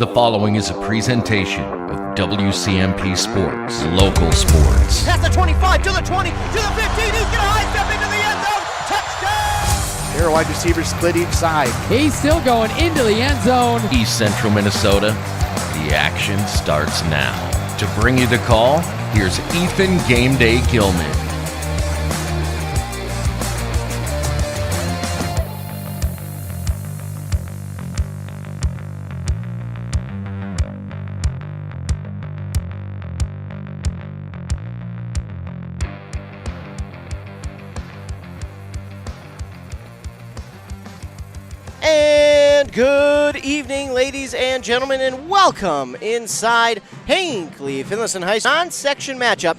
The following is a presentation of WCMP Sports, local sports. Past the 25, to the 20, to the 15, he's going to high step into the end zone, touchdown! Here, wide receivers split each side. He's still going into the end zone. East Central Minnesota, the action starts now. To bring you the call, here's Ethan Game Day Gilman. Good evening, ladies and gentlemen, and welcome inside Hinckley Finlayson High School on-section matchup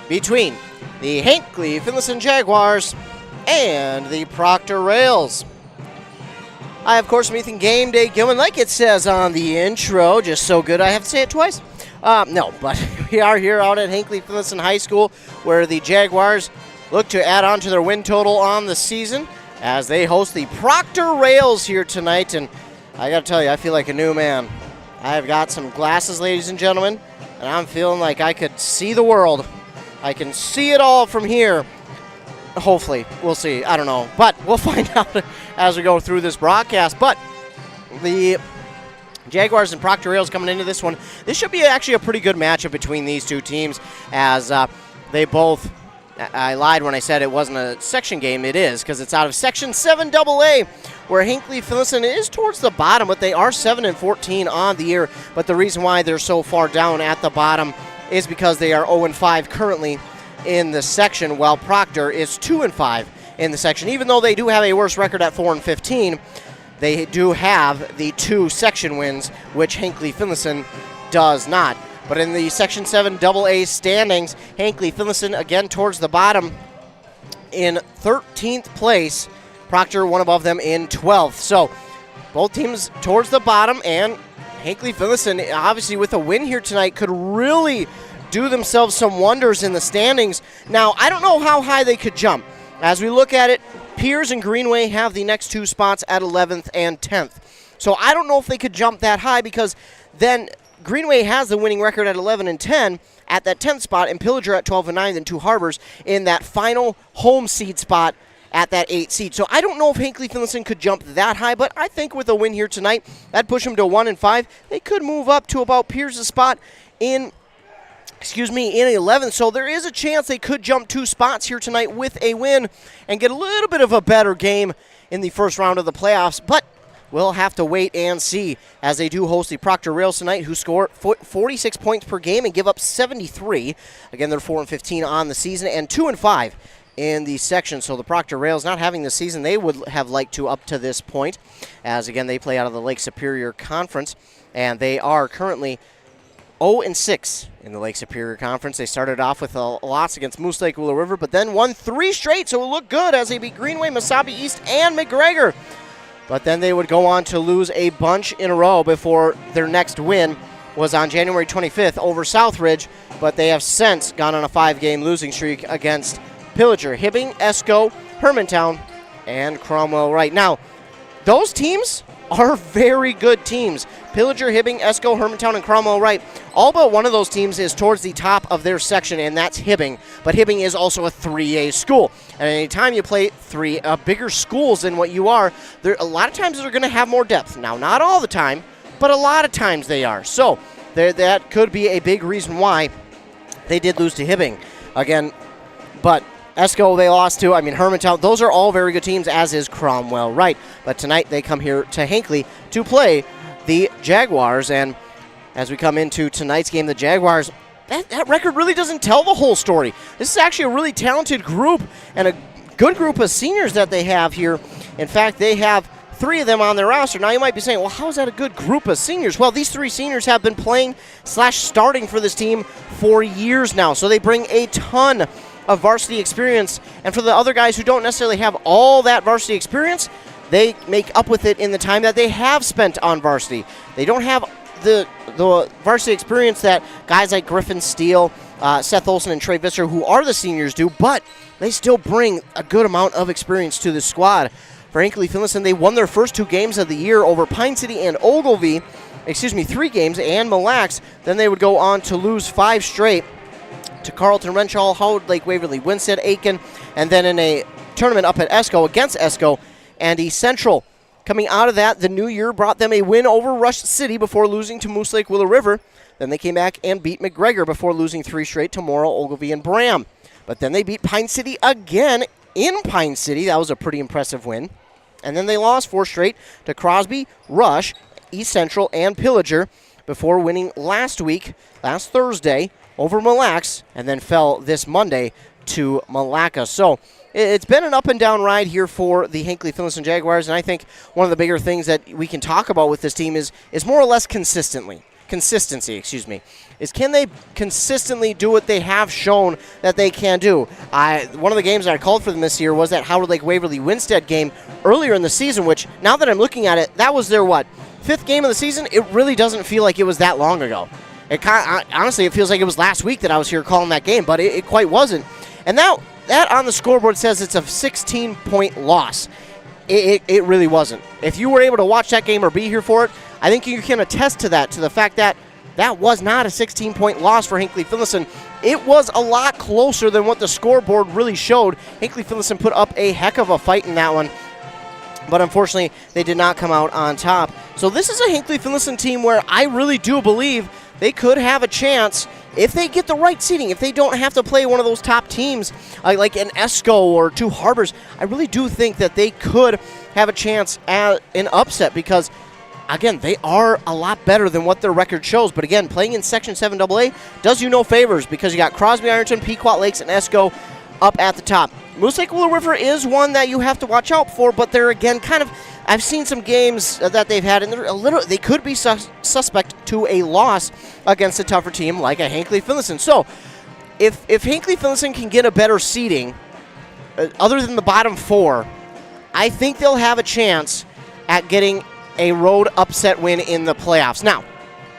between the Hinckley Finlayson Jaguars and the Proctor Rails. I, of course, am Ethan Game Day Gilman, like it says on the intro, just so good I have to say it twice. No, but we are here out at Hinckley Finlayson High School where the Jaguars look to add on to their win total on the season as they host the Proctor Rails here tonight. And I got to tell you, I feel like a new man. I have got some glasses, ladies and gentlemen, and I'm feeling like I could see the world. I can see it all from here. Hopefully. We'll see. I don't know. But we'll find out as we go through this broadcast. But the Jaguars and Proctor Rails coming into this one. This should be actually a pretty good matchup between these two teams as they both... I lied when I said it wasn't a section game. It is, because it's out of Section 7AA, where Hinckley Finlayson is towards the bottom, but they are 7-14 on the year. But the reason why they're so far down at the bottom is because they are 0-5 currently in the section, while Proctor is 2-5 in the section. Even though they do have a worse record at 4-15, they do have the 2 section wins, which Hinckley Finlayson does not. But in the Section 7 AA standings, Hinckley Finlayson again towards the bottom in 13th place. Proctor one above them in 12th. So both teams towards the bottom, and Hinckley Finlayson, obviously with a win here tonight, could really do themselves some wonders in the standings. Now, I don't know how high they could jump. As we look at it, Piers and Greenway have the next 2 spots at 11th and 10th. So I don't know if they could jump that high, because then Greenway has the winning record at 11-10 at that 10th spot, and Pillager at 12-9, and Two Harbors in that final home seed spot at that 8th seed. So I don't know if Hinckley Finlayson could jump that high, but I think with a win here tonight, that'd push them to 1-5. They could move up to about Piers' spot in 11th. So there is a chance they could jump 2 spots here tonight with a win and get a little bit of a better game in the first round of the playoffs. But we'll have to wait and see, as they do host the Proctor Rails tonight, who score 46 points per game and give up 73. Again, they're 4-15 on the season and 2-5 in the section. So the Proctor Rails not having the season they would have liked to up to this point, as again they play out of the Lake Superior Conference, and they are currently 0-6 in the Lake Superior Conference. They started off with a loss against Moose Lake Willow River, but then won 3 straight, so it looked good as they beat Greenway, Mesabi East, and McGregor. But then they would go on to lose a bunch in a row before their next win was on January 25th over Southridge. But they have since gone on a 5-game losing streak against Pillager, Hibbing, Esco, Hermantown, and Cromwell Wright. Now, those teams are very good teams. Pillager, Hibbing, Esco, Hermantown, and Cromwell Wright. All but one of those teams is towards the top of their section, and that's Hibbing. But Hibbing is also a 3A school. And anytime you play 3 bigger schools than what you are, a lot of times they're going to have more depth. Now, not all the time, but a lot of times they are. So that could be a big reason why they did lose to Hibbing. Again, but Esco they lost to, Hermantown. Those are all very good teams, as is Cromwell Wright. But tonight they come here to Hinckley to play the Jaguars. And as we come into tonight's game, the Jaguars, that record really doesn't tell the whole story. This is actually a really talented group and a good group of seniors that they have here. In fact, they have 3 of them on their roster. Now you might be saying, well, how is that a good group of seniors? Well, these 3 seniors have been playing / starting for this team for years now. So they bring a ton of varsity experience. And for the other guys who don't necessarily have all that varsity experience, they make up with it in the time that they have spent on varsity. They don't have the varsity experience that guys like Griffin Steele, Seth Olson, and Trey Visser, who are the seniors, do, but they still bring a good amount of experience to the squad. for Hinckley Finlayson. They won their first 2 games of the year over Pine City and Ogilvie. 3 games, and Mille Lacs. Then they would go on to lose 5 straight to Carleton, Renshaw, Howard Lake, Waverly, Winsted, Aiken, and then in a tournament up at Esco against Esco and East Central. Coming out of that, the new year brought them a win over Rush City before losing to Moose Lake, Willow River. Then they came back and beat McGregor before losing 3 straight to Morrow, Ogilvie, and Bram. But then they beat Pine City again in Pine City. That was a pretty impressive win. And then they lost 4 straight to Crosby, Rush, East Central, and Pillager before winning last Thursday, over Mille Lacs, and then fell this Monday to Malacca. So it's been an up and down ride here for the Hinckley Finlayson Jaguars, and I think one of the bigger things that we can talk about with this team is more or less consistency, is can they consistently do what they have shown that they can do. One of the games that I called for them this year was that Howard Lake Waverly Winstead game earlier in the season, which now that I'm looking at it, that was their 5th game of the season. It really doesn't feel like it was that long ago. Honestly, it feels like it was last week that I was here calling that game, but it quite wasn't. And that on the scoreboard says it's a 16-point loss. It really wasn't. If you were able to watch that game or be here for it, I think you can attest to that, to the fact that that was not a 16-point loss for Hinckley Finlayson. It was a lot closer than what the scoreboard really showed. Hinckley Finlayson put up a heck of a fight in that one, but unfortunately, they did not come out on top. So this is a Hinckley Finlayson team where I really do believe they could have a chance if they get the right seeding, if they don't have to play one of those top teams like an Esco or 2 Harbors. I really do think that they could have a chance at an upset because, again, they are a lot better than what their record shows. But again, playing in Section 7AA does you no favors because you got Crosby, Ironton, Pequot Lakes, and Esco up at the top. Moose Lake Willow River is one that you have to watch out for, but they're, again, I've seen some games that they've had, and they could be suspect to a loss against a tougher team like a Hinckley Finlayson. So, if Hinckley Finlayson can get a better seeding, other than the bottom 4, I think they'll have a chance at getting a road upset win in the playoffs. Now,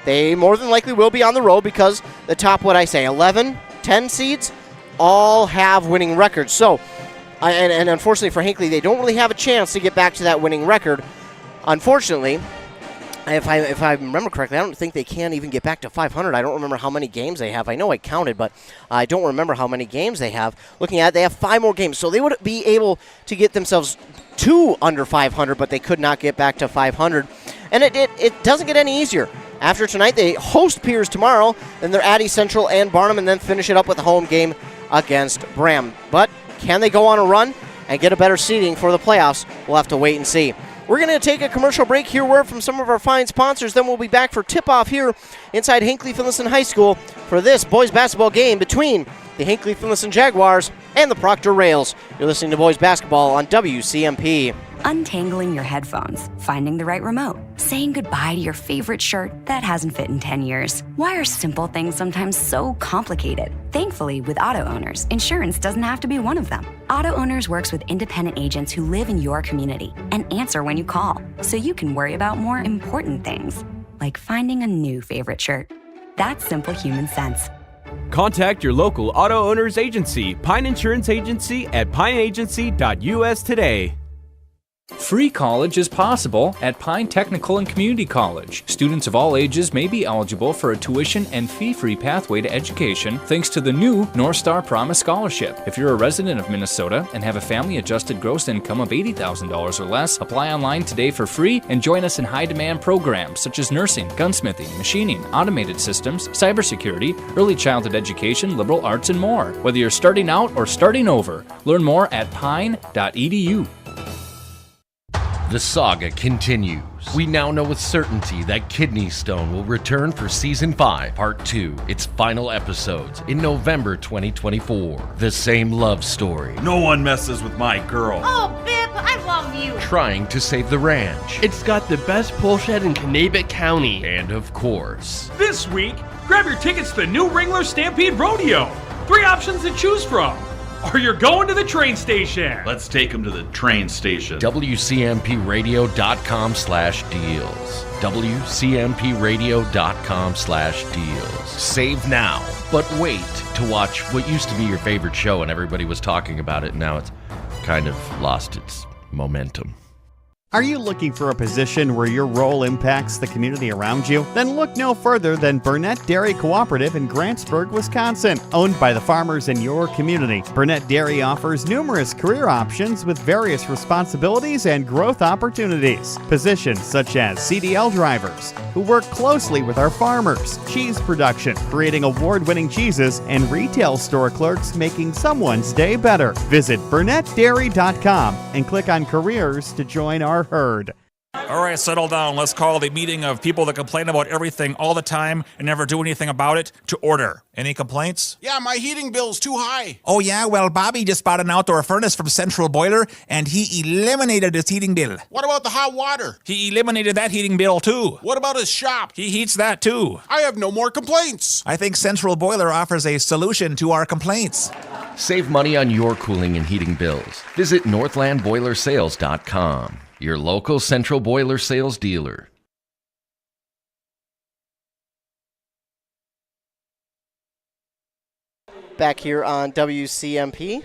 they more than likely will be on the road because the top, 11, 10 seeds all have winning records. So, and unfortunately for Hinckley, they don't really have a chance to get back to that winning record. Unfortunately, if I remember correctly, I don't think they can even get back to 500. I don't remember how many games they have. I know I counted, but I don't remember how many games they have. Looking at it, they have 5 more games, so they would be able to get themselves to under 500, but they could not get back to 500. And it doesn't get any easier. After tonight, they host Piers tomorrow, then they're at East Central and Barnum, and then finish it up with a home game against Bram. But can they go on a run and get a better seeding for the playoffs? We'll have to wait and see. We're going to take a commercial break, hear word from some of our fine sponsors, then we'll be back for tip-off here inside Hinckley Finlayson High School for this boys basketball game between the Hinckley Finlayson Jaguars and the Proctor Rails. You're listening to boys basketball on WCMP. Untangling your headphones, finding the right remote, saying goodbye to your favorite shirt that hasn't fit in 10 years. Why are simple things sometimes so complicated? Thankfully, with Auto Owners, insurance doesn't have to be one of them. Auto Owners works with independent agents who live in your community and answer when you call, so you can worry about more important things, like finding a new favorite shirt. That's simple human sense. Contact your local Auto Owners agency, Pine Insurance Agency, at pineagency.us today. Free college is possible at Pine Technical and Community College. Students of all ages may be eligible for a tuition and fee-free pathway to education thanks to the new North Star Promise Scholarship. If you're a resident of Minnesota and have a family-adjusted gross income of $80,000 or less, apply online today for free and join us in high-demand programs such as nursing, gunsmithing, machining, automated systems, cybersecurity, early childhood education, liberal arts, and more. Whether you're starting out or starting over, learn more at pine.edu. The saga continues. We now know with certainty that Kidney Stone will return for Season 5, Part 2, its final episodes, in November 2024. The same love story. No one messes with my girl. Oh, Bip, I love you. Trying to save the ranch. It's got the best pull shed in Kanabec County. And of course, this week, grab your tickets to the new Wrangler Stampede Rodeo. 3 options to choose from. Or you're going to the train station. Let's take them to the train station. WCMPradio.com/deals. WCMPradio.com/deals. Save now, but wait to watch what used to be your favorite show and everybody was talking about it, and now it's kind of lost its momentum. Are you looking for a position where your role impacts the community around you? Then look no further than Burnett Dairy Cooperative in Grantsburg, Wisconsin. Owned by the farmers in your community, Burnett Dairy offers numerous career options with various responsibilities and growth opportunities. Positions such as CDL drivers, who work closely with our farmers, cheese production, creating award-winning cheeses, and retail store clerks making someone's day better. Visit BurnettDairy.com and click on Careers to join our herd. All right, settle down. Let's call the meeting of people that complain about everything all the time and never do anything about it to order. Any complaints? Yeah, my heating bill's too high. Oh, yeah? Well, Bobby just bought an outdoor furnace from Central Boiler, and he eliminated his heating bill. What about the hot water? He eliminated that heating bill, too. What about his shop? He heats that, too. I have no more complaints. I think Central Boiler offers a solution to our complaints. Save money on your cooling and heating bills. Visit NorthlandBoilerSales.com, your local Central Boiler sales dealer. Back here on WCMP.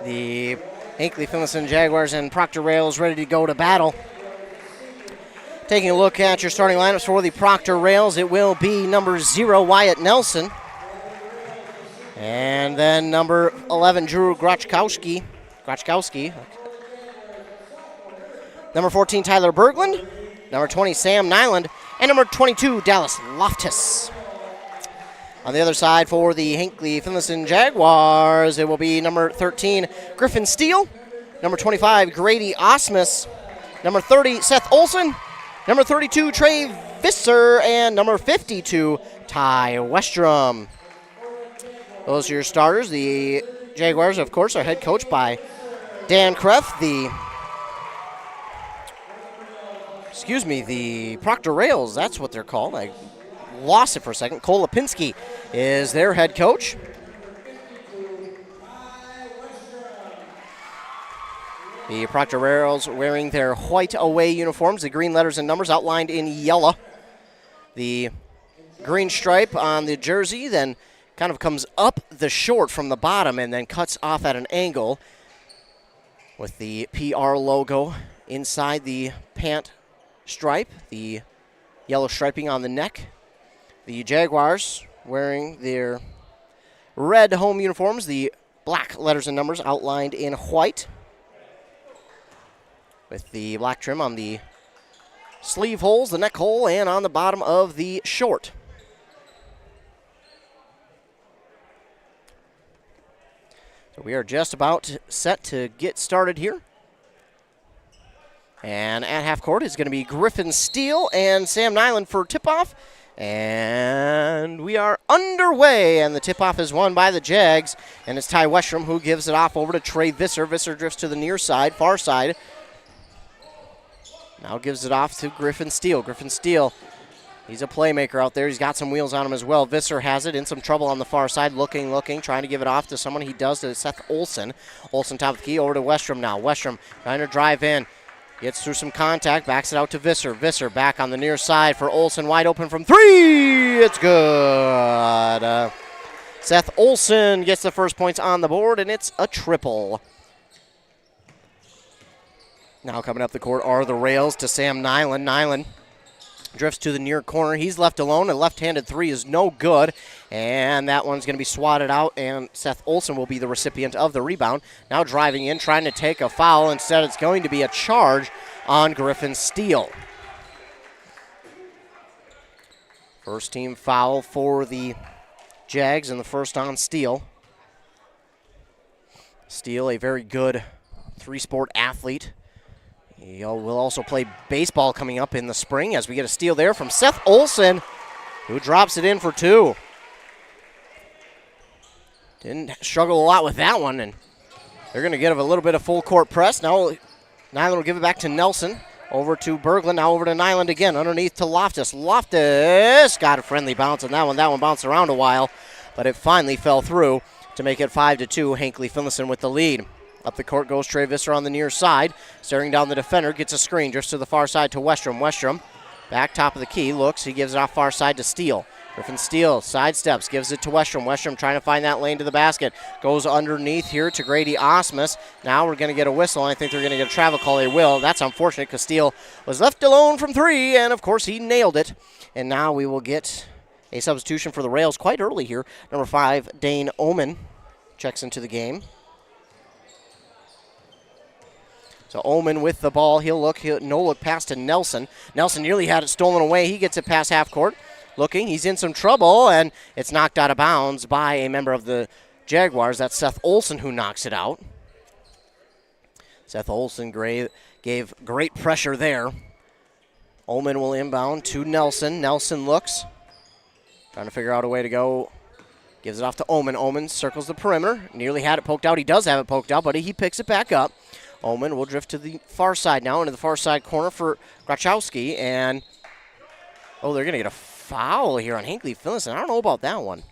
The Hinckley Finlayson Jaguars and Proctor Rails ready to go to battle. Taking a look at your starting lineups for the Proctor Rails, it will be number 0, Wyatt Nelson. And then number 11, Drew Grochkowski. Number 14, Tyler Berglund. Number 20, Sam Nyland. And number 22, Dallas Loftus. On the other side for the Hinckley Finlayson Jaguars, it will be number 13, Griffin Steele. Number 25, Grady Osmus. Number 30, Seth Olson. Number 32, Trey Visser. And number 52, Ty Westrom. Those are your starters. The Jaguars, of course, are head coached by Dan Kreff. The Proctor Rails, that's what they're called. I lost it for a second. Cole Lipinski is their head coach. The Proctor Rails wearing their white away uniforms, the green letters and numbers outlined in yellow. The green stripe on the jersey then kind of comes up the short from the bottom and then cuts off at an angle with the PR logo inside the pant stripe, the yellow striping on the neck. The Jaguars wearing their red home uniforms, the black letters and numbers outlined in white with the black trim on the sleeve holes, the neck hole, and on the bottom of the short. So we are just about set to get started here. And at half court is going to be Griffin Steele and Sam Nyland for tip-off. And we are underway, and the tip-off is won by the Jags. And it's Ty Westrom who gives it off over to Trey Visser. Visser drifts to the near side, far side. Now gives it off to Griffin Steele. Griffin Steele, he's a playmaker out there. He's got some wheels on him as well. Visser has it, in some trouble on the far side, looking, trying to give it off to someone. He does, to Seth Olson. Olson top of the key, over to Westrom now. Westrom trying to drive in. Gets through some contact, backs it out to Visser. Visser back on the near side for Olson, wide open from 3. It's good. Seth Olson gets the first points on the board, and it's a triple. Now coming up the court are the Rails to Sam Nyland. Nyland drifts to the near corner. He's left alone. A left-handed 3 is no good. And that one's going to be swatted out, and Seth Olson will be the recipient of the rebound. Now driving in, trying to take a foul. Instead, it's going to be a charge on Griffin Steele. First team foul for the Jags, and the first on Steele. Steele, a very good three-sport athlete. He will also play baseball coming up in the spring, as we get a steal there from Seth Olson, who drops it in for 2. Didn't struggle a lot with that one, and they're going to get a little bit of full court press. Now Nyland will give it back to Nelson, over to Berglund, now over to Nyland again, underneath to Loftus. Loftus got a friendly bounce on that one. That one bounced around a while, but it finally fell through to make it 5-2. Hinckley Finlayson with the lead. Up the court goes Trey Visser on the near side, staring down the defender, gets a screen, drifts to the far side to Westrom. Westrom back top of the key, looks, he gives it off far side to Steele. Griffin Steele sidesteps, gives it to Westrom. Westrom trying to find that lane to the basket. Goes underneath here to Grady Osmus. Now we're going to get a whistle, and I think they're going to get a travel call. They will. That's unfortunate because Steele was left alone from three, and of course he nailed it. And now we will get a substitution for the Rails quite early here. Number 5, Dane Oman checks into the game. So Oman with the ball. He'll no look pass to Nelson. Nelson nearly had it stolen away. He gets it past half court. Looking, he's in some trouble, and it's knocked out of bounds by a member of the Jaguars. That's Seth Olson who knocks it out. Seth Olson gave great pressure there. Ullman will inbound to Nelson. Nelson looks, trying to figure out a way to go. Gives it off to Ullman. Ullman circles the perimeter. Nearly had it poked out. He does have it poked out, but he picks it back up. Ullman will drift to the far side now, into the far side corner for Grachowski, and they're going to get a foul here on Hinckley Finlayson. I don't know about that one.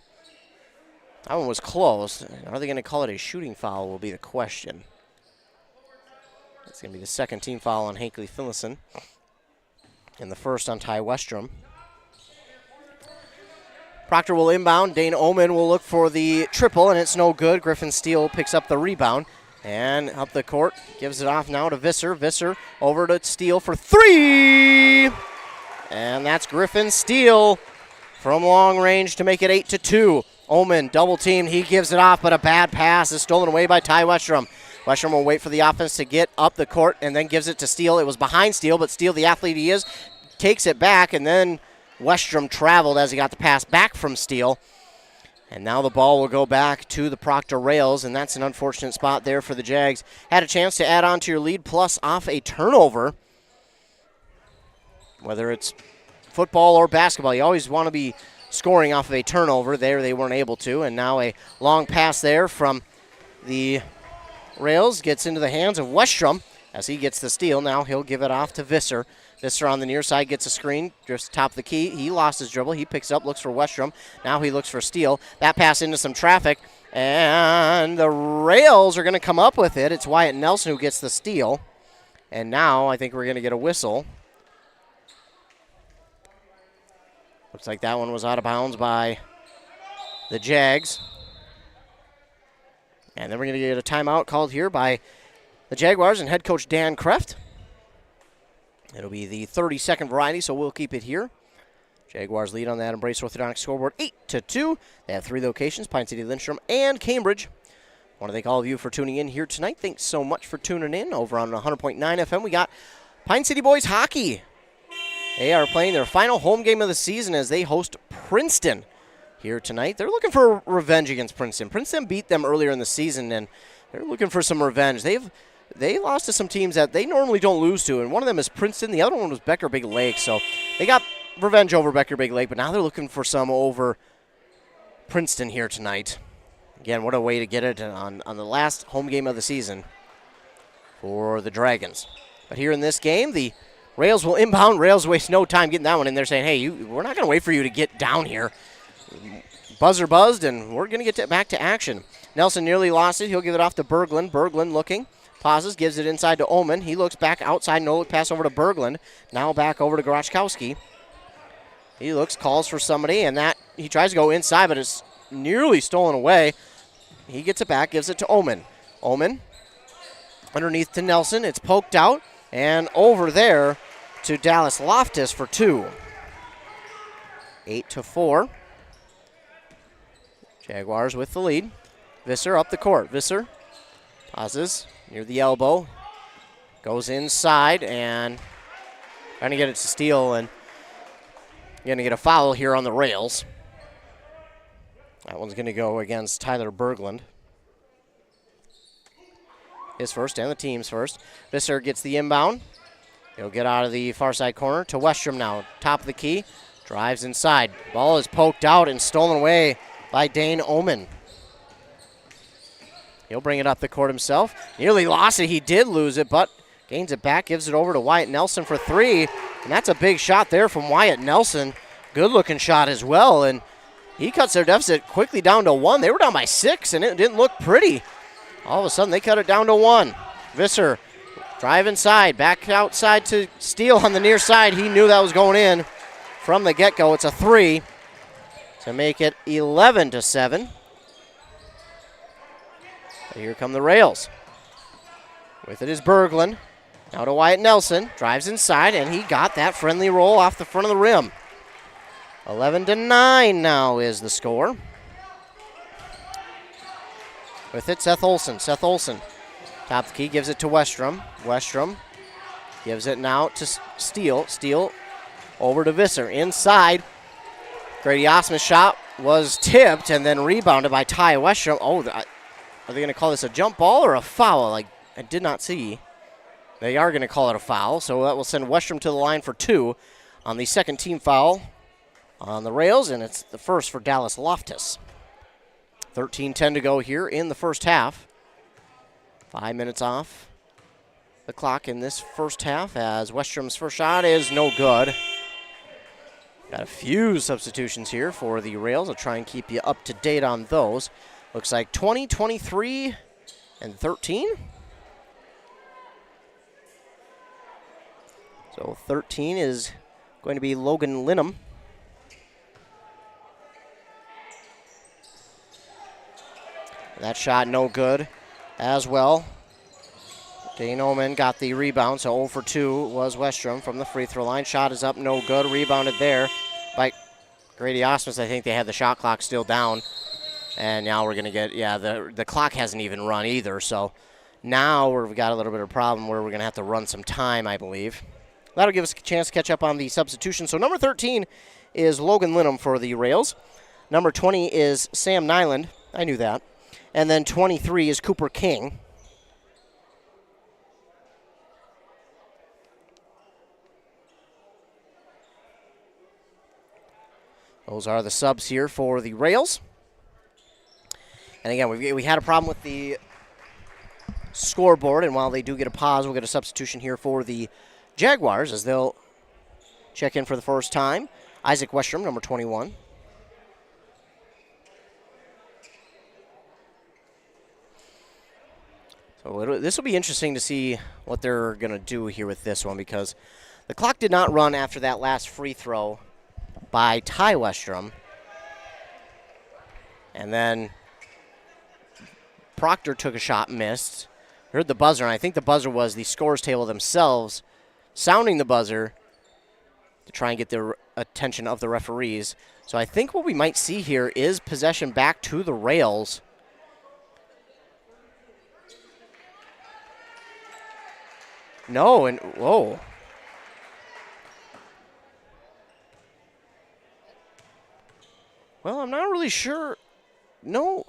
That one was close. Are they going to call it a shooting foul will be the question. It's going to be the second team foul on Hinckley Finlayson, and the first on Ty Westrom. Proctor will inbound. Dane Ullman will look for the triple, and it's no good. Griffin Steele picks up the rebound. And up the court, gives it off now to Visser. Visser over to Steele for three. And that's Griffin Steele from long range to make it 8-2. Ullman double teamed. He gives it off, but a bad pass is stolen away by Ty Westrom. Westrom will wait for the offense to get up the court and then gives it to Steele. It was behind Steele, but Steele, the athlete he is, takes it back, and then Westrom traveled as he got the pass back from Steele. And now the ball will go back to the Proctor Rails, and that's an unfortunate spot there for the Jags. Had a chance to add on to your lead, plus off a turnover. Whether it's football or basketball, you always want to be scoring off of a turnover. There they weren't able to, and now a long pass there from the Rails gets into the hands of Westrom as he gets the steal. Now he'll give it off to Visser. Visser on the near side gets a screen, just top of the key. He lost his dribble. He picks it up, looks for Westrom. Now he looks for Steele. That pass into some traffic, and the Rails are going to come up with it. It's Wyatt Nelson who gets the steal. And now I think we're going to get a whistle. Looks like that one was out of bounds by the Jags. And then we're going to get a timeout called here by the Jaguars and head coach Dan Kreft. It'll be the 30-second variety, so we'll keep it here. Jaguars lead on that Embrace Orthodontics scoreboard 8-2. They have 3 locations, Pine City, Lindstrom, and Cambridge. I want to thank all of you for tuning in here tonight. Thanks so much for tuning in. Over on 100.9 FM, we got Pine City Boys Hockey. They are playing their final home game of the season as they host Princeton here tonight. They're looking for revenge against Princeton. Princeton beat them earlier in the season, and they're looking for some revenge. They lost to some teams that they normally don't lose to, and one of them is Princeton. The other one was Becker Big Lake, so they got revenge over Becker Big Lake, but now they're looking for some over Princeton here tonight. Again, what a way to get it on the last home game of the season for the Dragons. But here in this game, the Rails will inbound. Rails waste no time getting that one in. They're saying, hey, we're not going to wait for you to get down here. Buzzer buzzed, and we're going to get back to action. Nelson nearly lost it. He'll give it off to Berglund. Berglund looking. Pauses, gives it inside to Ullman. He looks back outside. No look pass over to Berglund. Now back over to Grachkowski. He looks, calls for somebody, and that he tries to go inside, but it's nearly stolen away. He gets it back, gives it to Ullman. Ullman underneath to Nelson. It's poked out, and over there to Dallas Loftus for 2. 8-4. Jaguars with the lead. Visser up the court. Visser pauses near the elbow. Goes inside and trying to get it to Steele, and going to get a foul here on the Rails. That one's going to go against Tyler Berglund. His first and the team's first. Visser gets the inbound. He'll get out of the far side corner to Westrom now. Top of the key. Drives inside. Ball is poked out and stolen away by Dane Ullman. He'll bring it up the court himself. Nearly lost it. He did lose it, but gains it back. Gives it over to Wyatt Nelson for 3. And that's a big shot there from Wyatt Nelson. Good-looking shot as well. And he cuts their deficit quickly down to 1. They were down by 6, and it didn't look pretty. All of a sudden, they cut it down to 1. Visser, drive inside. Back outside to Steele on the near side. He knew that was going in from the get-go. It's a 3. to make it 11-7. Here come the Rails. With it is Berglund. Now to Wyatt Nelson. Drives inside, and he got that friendly roll off the front of the rim. 11-9 now is the score. With it, Seth Olson. Seth Olson, top the key, gives it to Westrom. Westrom gives it now to Steele. Steele over to Visser. Inside. Grady Osmond's shot was tipped and then rebounded by Ty Westrom. Oh, are they going to call this a jump ball or a foul? I did not see. They are going to call it a foul, so that will send Westrom to the line for 2 on the second team foul on the Rails, and it's the first for Dallas Loftus. 13:10 to go here in the first half. 5 minutes off the clock in this first half as Westrom's first shot is no good. Got a few substitutions here for the Rails. I'll try and keep you up to date on those. Looks like 20, 23, and 13. So 13 is going to be Logan Linham. That shot no good as well. Dane Oman got the rebound, so 0 for 2 was Westrom from the free throw line. Shot is up, no good. Rebounded there by Grady Osmus. I think they had the shot clock still down. And now we're going to get, the clock hasn't even run either. So now we've got a little bit of a problem where we're going to have to run some time, I believe. That'll give us a chance to catch up on the substitution. So number 13 is Logan Linham for the Rails. Number 20 is Sam Nyland. I knew that. And then 23 is Cooper King. Those are the subs here for the Rails. And again, we had a problem with the scoreboard, and while they do get a pause, we'll get a substitution here for the Jaguars as they'll check in for the first time. Isaac Westrom, number 21. So this will be interesting to see what they're going to do here with this one because the clock did not run after that last free throw by Ty Westrom. And then Proctor took a shot, missed. Heard the buzzer, and I think the buzzer was the scores table themselves sounding the buzzer to try and get the attention of the referees. So I think what we might see here is possession back to the Rails. No, and whoa. Well, I'm not really sure. No.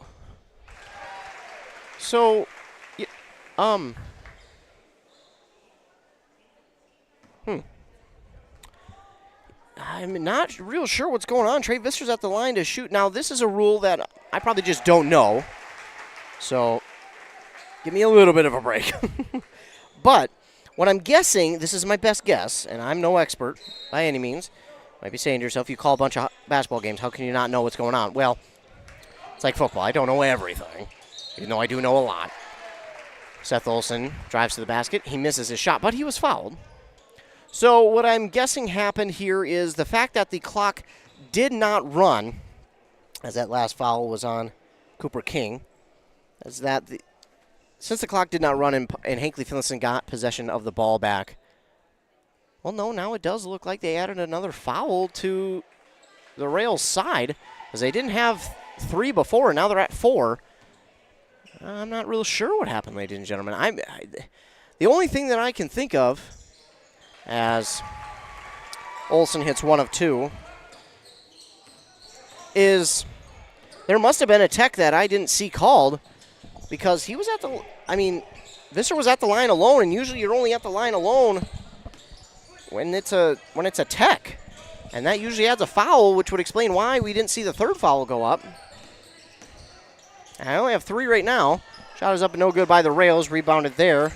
So, I'm not real sure what's going on. Trey Visser's at the line to shoot. Now, this is a rule that I probably just don't know. So, give me a little bit of a break. But what I'm guessing, this is my best guess, and I'm no expert by any means. You might be saying to yourself, you call a bunch of basketball games, how can you not know what's going on? Well, it's like football. I don't know everything, even though I do know a lot. Seth Olson drives to the basket. He misses his shot, but he was fouled. So what I'm guessing happened here is the fact that the clock did not run, as that last foul was on Cooper King, is that since the clock did not run and Hinckley Finlayson got possession of the ball back, well, no, now it does look like they added another foul to the Rails side, because they didn't have 3 before, and now they're at 4. I'm not real sure what happened, ladies and gentlemen. The only thing that I can think of as Olson hits 1 of 2 is there must have been a tech that I didn't see called, because he was at the, Visser was at the line alone, and usually you're only at the line alone when it's a tech. And that usually adds a foul, which would explain why we didn't see the third foul go up. And I only have 3 right now. Shot is up and no good by the Rails, rebounded there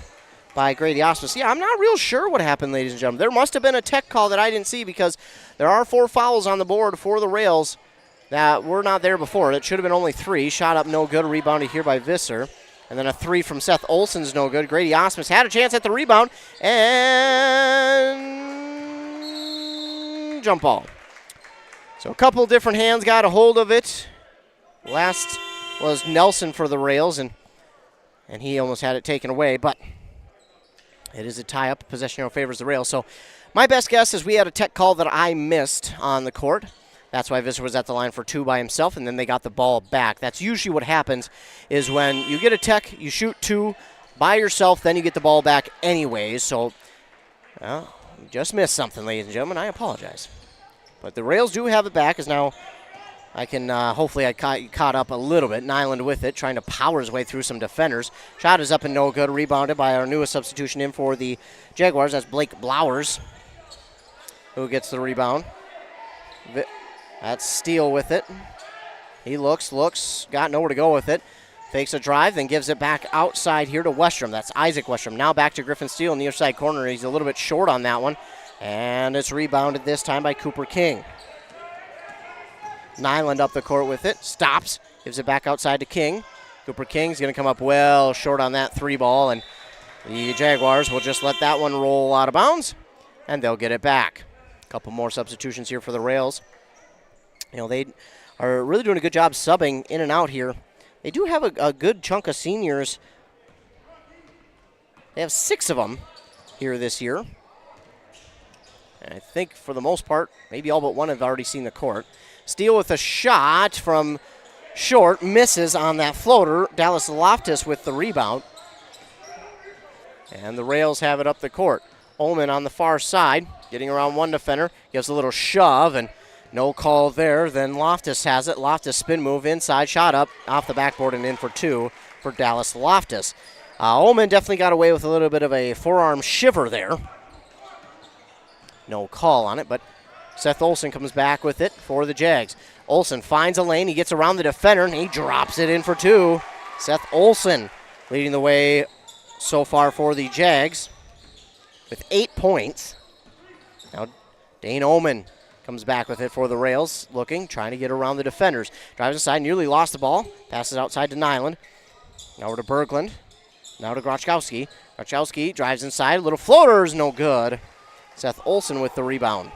by Grady Osmus. Yeah, I'm not real sure what happened, ladies and gentlemen. There must have been a tech call that I didn't see, because there are 4 fouls on the board for the Rails that were not there before. It should have been only 3. Shot up no good, rebounded here by Visser. And then a 3 from Seth Olson's no good. Grady Osmus had a chance at the rebound, and jump ball. So a couple different hands got a hold of it. Last was Nelson for the Rails, and he almost had it taken away, but it is a tie-up. Possession arrow favors the Rails. So my best guess is we had a tech call that I missed on the court. That's why Visser was at the line for 2 by himself, and then they got the ball back. That's usually what happens is when you get a tech, you shoot 2 by yourself, then you get the ball back anyways. So, well, you just missed something, ladies and gentlemen. I apologize. But the Rails do have it back, as now I can, hopefully I caught up a little bit. Nyland with it, trying to power his way through some defenders. Shot is up and no good, rebounded by our newest substitution in for the Jaguars. That's Blake Blowers, who gets the rebound. That's Steele with it. He looks, got nowhere to go with it. Fakes a drive, then gives it back outside here to Westrom. That's Isaac Westrom. Now back to Griffin Steele in the near side corner. He's a little bit short on that one. And it's rebounded this time by Cooper King. Nyland up the court with it. Stops. Gives it back outside to King. Cooper King's going to come up well short on that 3 ball. And the Jaguars will just let that one roll out of bounds. And they'll get it back. A couple more substitutions here for the Rails. You know, they are really doing a good job subbing in and out here. They do have a good chunk of seniors. They have 6 of them here this year. And I think for the most part, maybe all but one have already seen the court. Steele with a shot from short, misses on that floater. Dallas Loftus with the rebound. And the Rails have it up the court. Ullman on the far side, getting around one defender, gives a little shove, and no call there. Then Loftus has it. Loftus spin move inside, shot up off the backboard and in for 2 for Dallas Loftus. Ullman definitely got away with a little bit of a forearm shiver there. No call on it, but Seth Olson comes back with it for the Jags. Olson finds a lane. He gets around the defender, and he drops it in for 2. Seth Olson leading the way so far for the Jags with 8 points. Now Dane Ullman comes back with it for the Rails, trying to get around the defenders. Drives inside, nearly lost the ball. Passes outside to Nyland. Now over to Berglund. Now to Grochkowski. Grochkowski drives inside. Little floater is no good. Seth Olson with the rebound.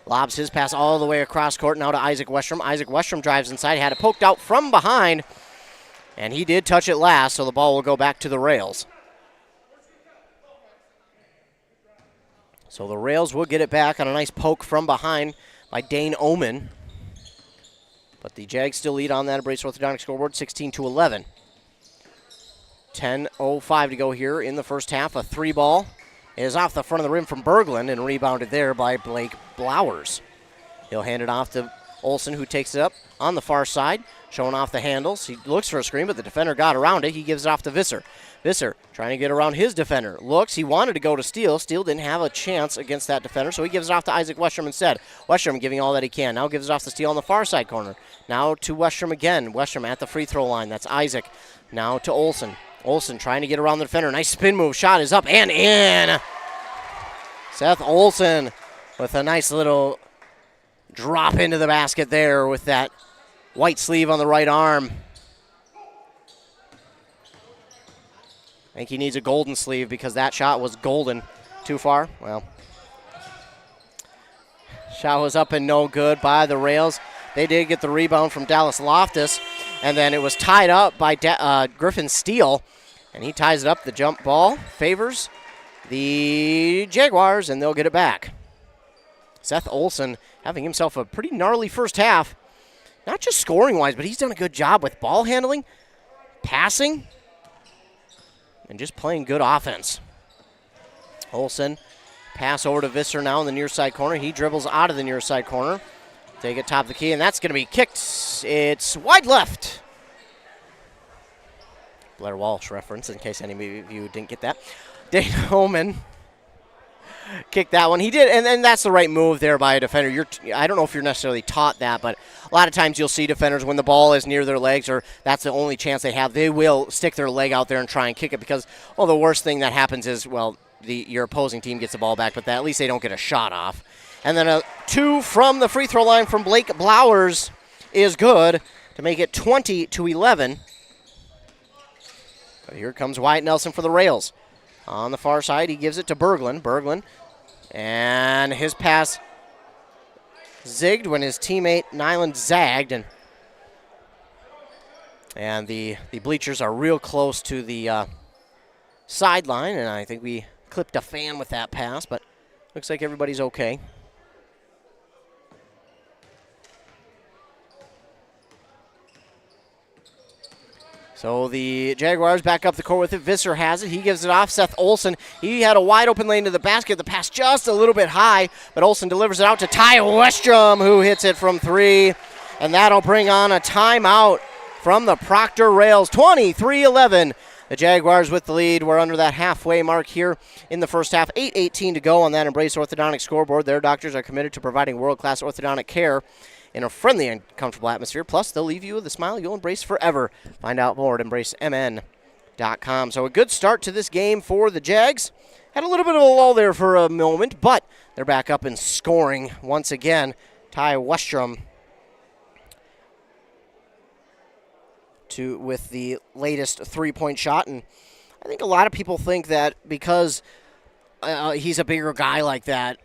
Lobs his pass all the way across court now to Isaac Westrom. Isaac Westrom drives inside, had it poked out from behind, and he did touch it last, so the ball will go back to the Rails. So the Rails will get it back on a nice poke from behind by Dane Ullman. But the Jags still lead on that Brace Orthodontic scoreboard, 16-11. 10:05 to go here in the first half. A 3 ball is off the front of the rim from Berglund and rebounded there by Blake Blowers. He'll hand it off to Olson, who takes it up on the far side, showing off the handles. He looks for a screen, but the defender got around it. He gives it off to Visser. Visser trying to get around his defender. Looks, he wanted to go to Steele. Steele didn't have a chance against that defender, so he gives it off to Isaac Westrom instead. Westrom giving all that he can. Now gives it off to Steele on the far side corner. Now to Westrom again. Westrom at the free throw line. That's Isaac. Now to Olson. Olson trying to get around the defender. Nice spin move. Shot is up and in. Seth Olson with a nice little drop into the basket there with that white sleeve on the right arm. I think he needs a golden sleeve because that shot was golden. Too far? Well. Shot was up and no good by the Rails. They did get the rebound from Dallas Loftus, and then it was tied up by Griffin Steele, and he ties it up. The jump ball favors the Jaguars, and they'll get it back. Seth Olson having himself a pretty gnarly first half. Not just scoring-wise, but he's done a good job with ball handling, passing, and just playing good offense. Olson, pass over to Visser now in the near side corner. He dribbles out of the near side corner. Take it top of the key, and that's going to be kicked. It's wide left. Blair Walsh reference, in case any of you didn't get that. Dane Ullman kicked that one. He did, and that's the right move there by a defender. I don't know if you're necessarily taught that, but a lot of times you'll see defenders when the ball is near their legs or that's the only chance they have, they will stick their leg out there and try and kick it because, well, the worst thing that happens is, well, your opposing team gets the ball back, but at least they don't get a shot off. And then a 2 from the free throw line from Blake Blowers is good to make it 20-11. But here comes Wyatt Nelson for the Rails. On the far side, he gives it to Berglund. Berglund, and his pass zigged when his teammate Nyland zagged, and the bleachers are real close to the sideline, and I think we clipped a fan with that pass, but looks like everybody's okay. So the Jaguars back up the court with it. Visser has it. He gives it off. Seth Olson. He had a wide open lane to the basket. The pass just a little bit high, but Olson delivers it out to Ty Westrom, who hits it from 3. And that'll bring on a timeout from the Proctor Rails. 23-11. The Jaguars with the lead. We're under that halfway mark here in the first half. 8:18 to go on that Embrace Orthodontic scoreboard. Their doctors are committed to providing world-class orthodontic care in a friendly and comfortable atmosphere. Plus, they'll leave you with a smile you'll embrace forever. Find out more at EmbraceMN.com. So a good start to this game for the Jags. Had a little bit of a lull there for a moment, but they're back up and scoring once again. Ty Westrom with the latest three-point shot. And I think a lot of people think that because he's a bigger guy like that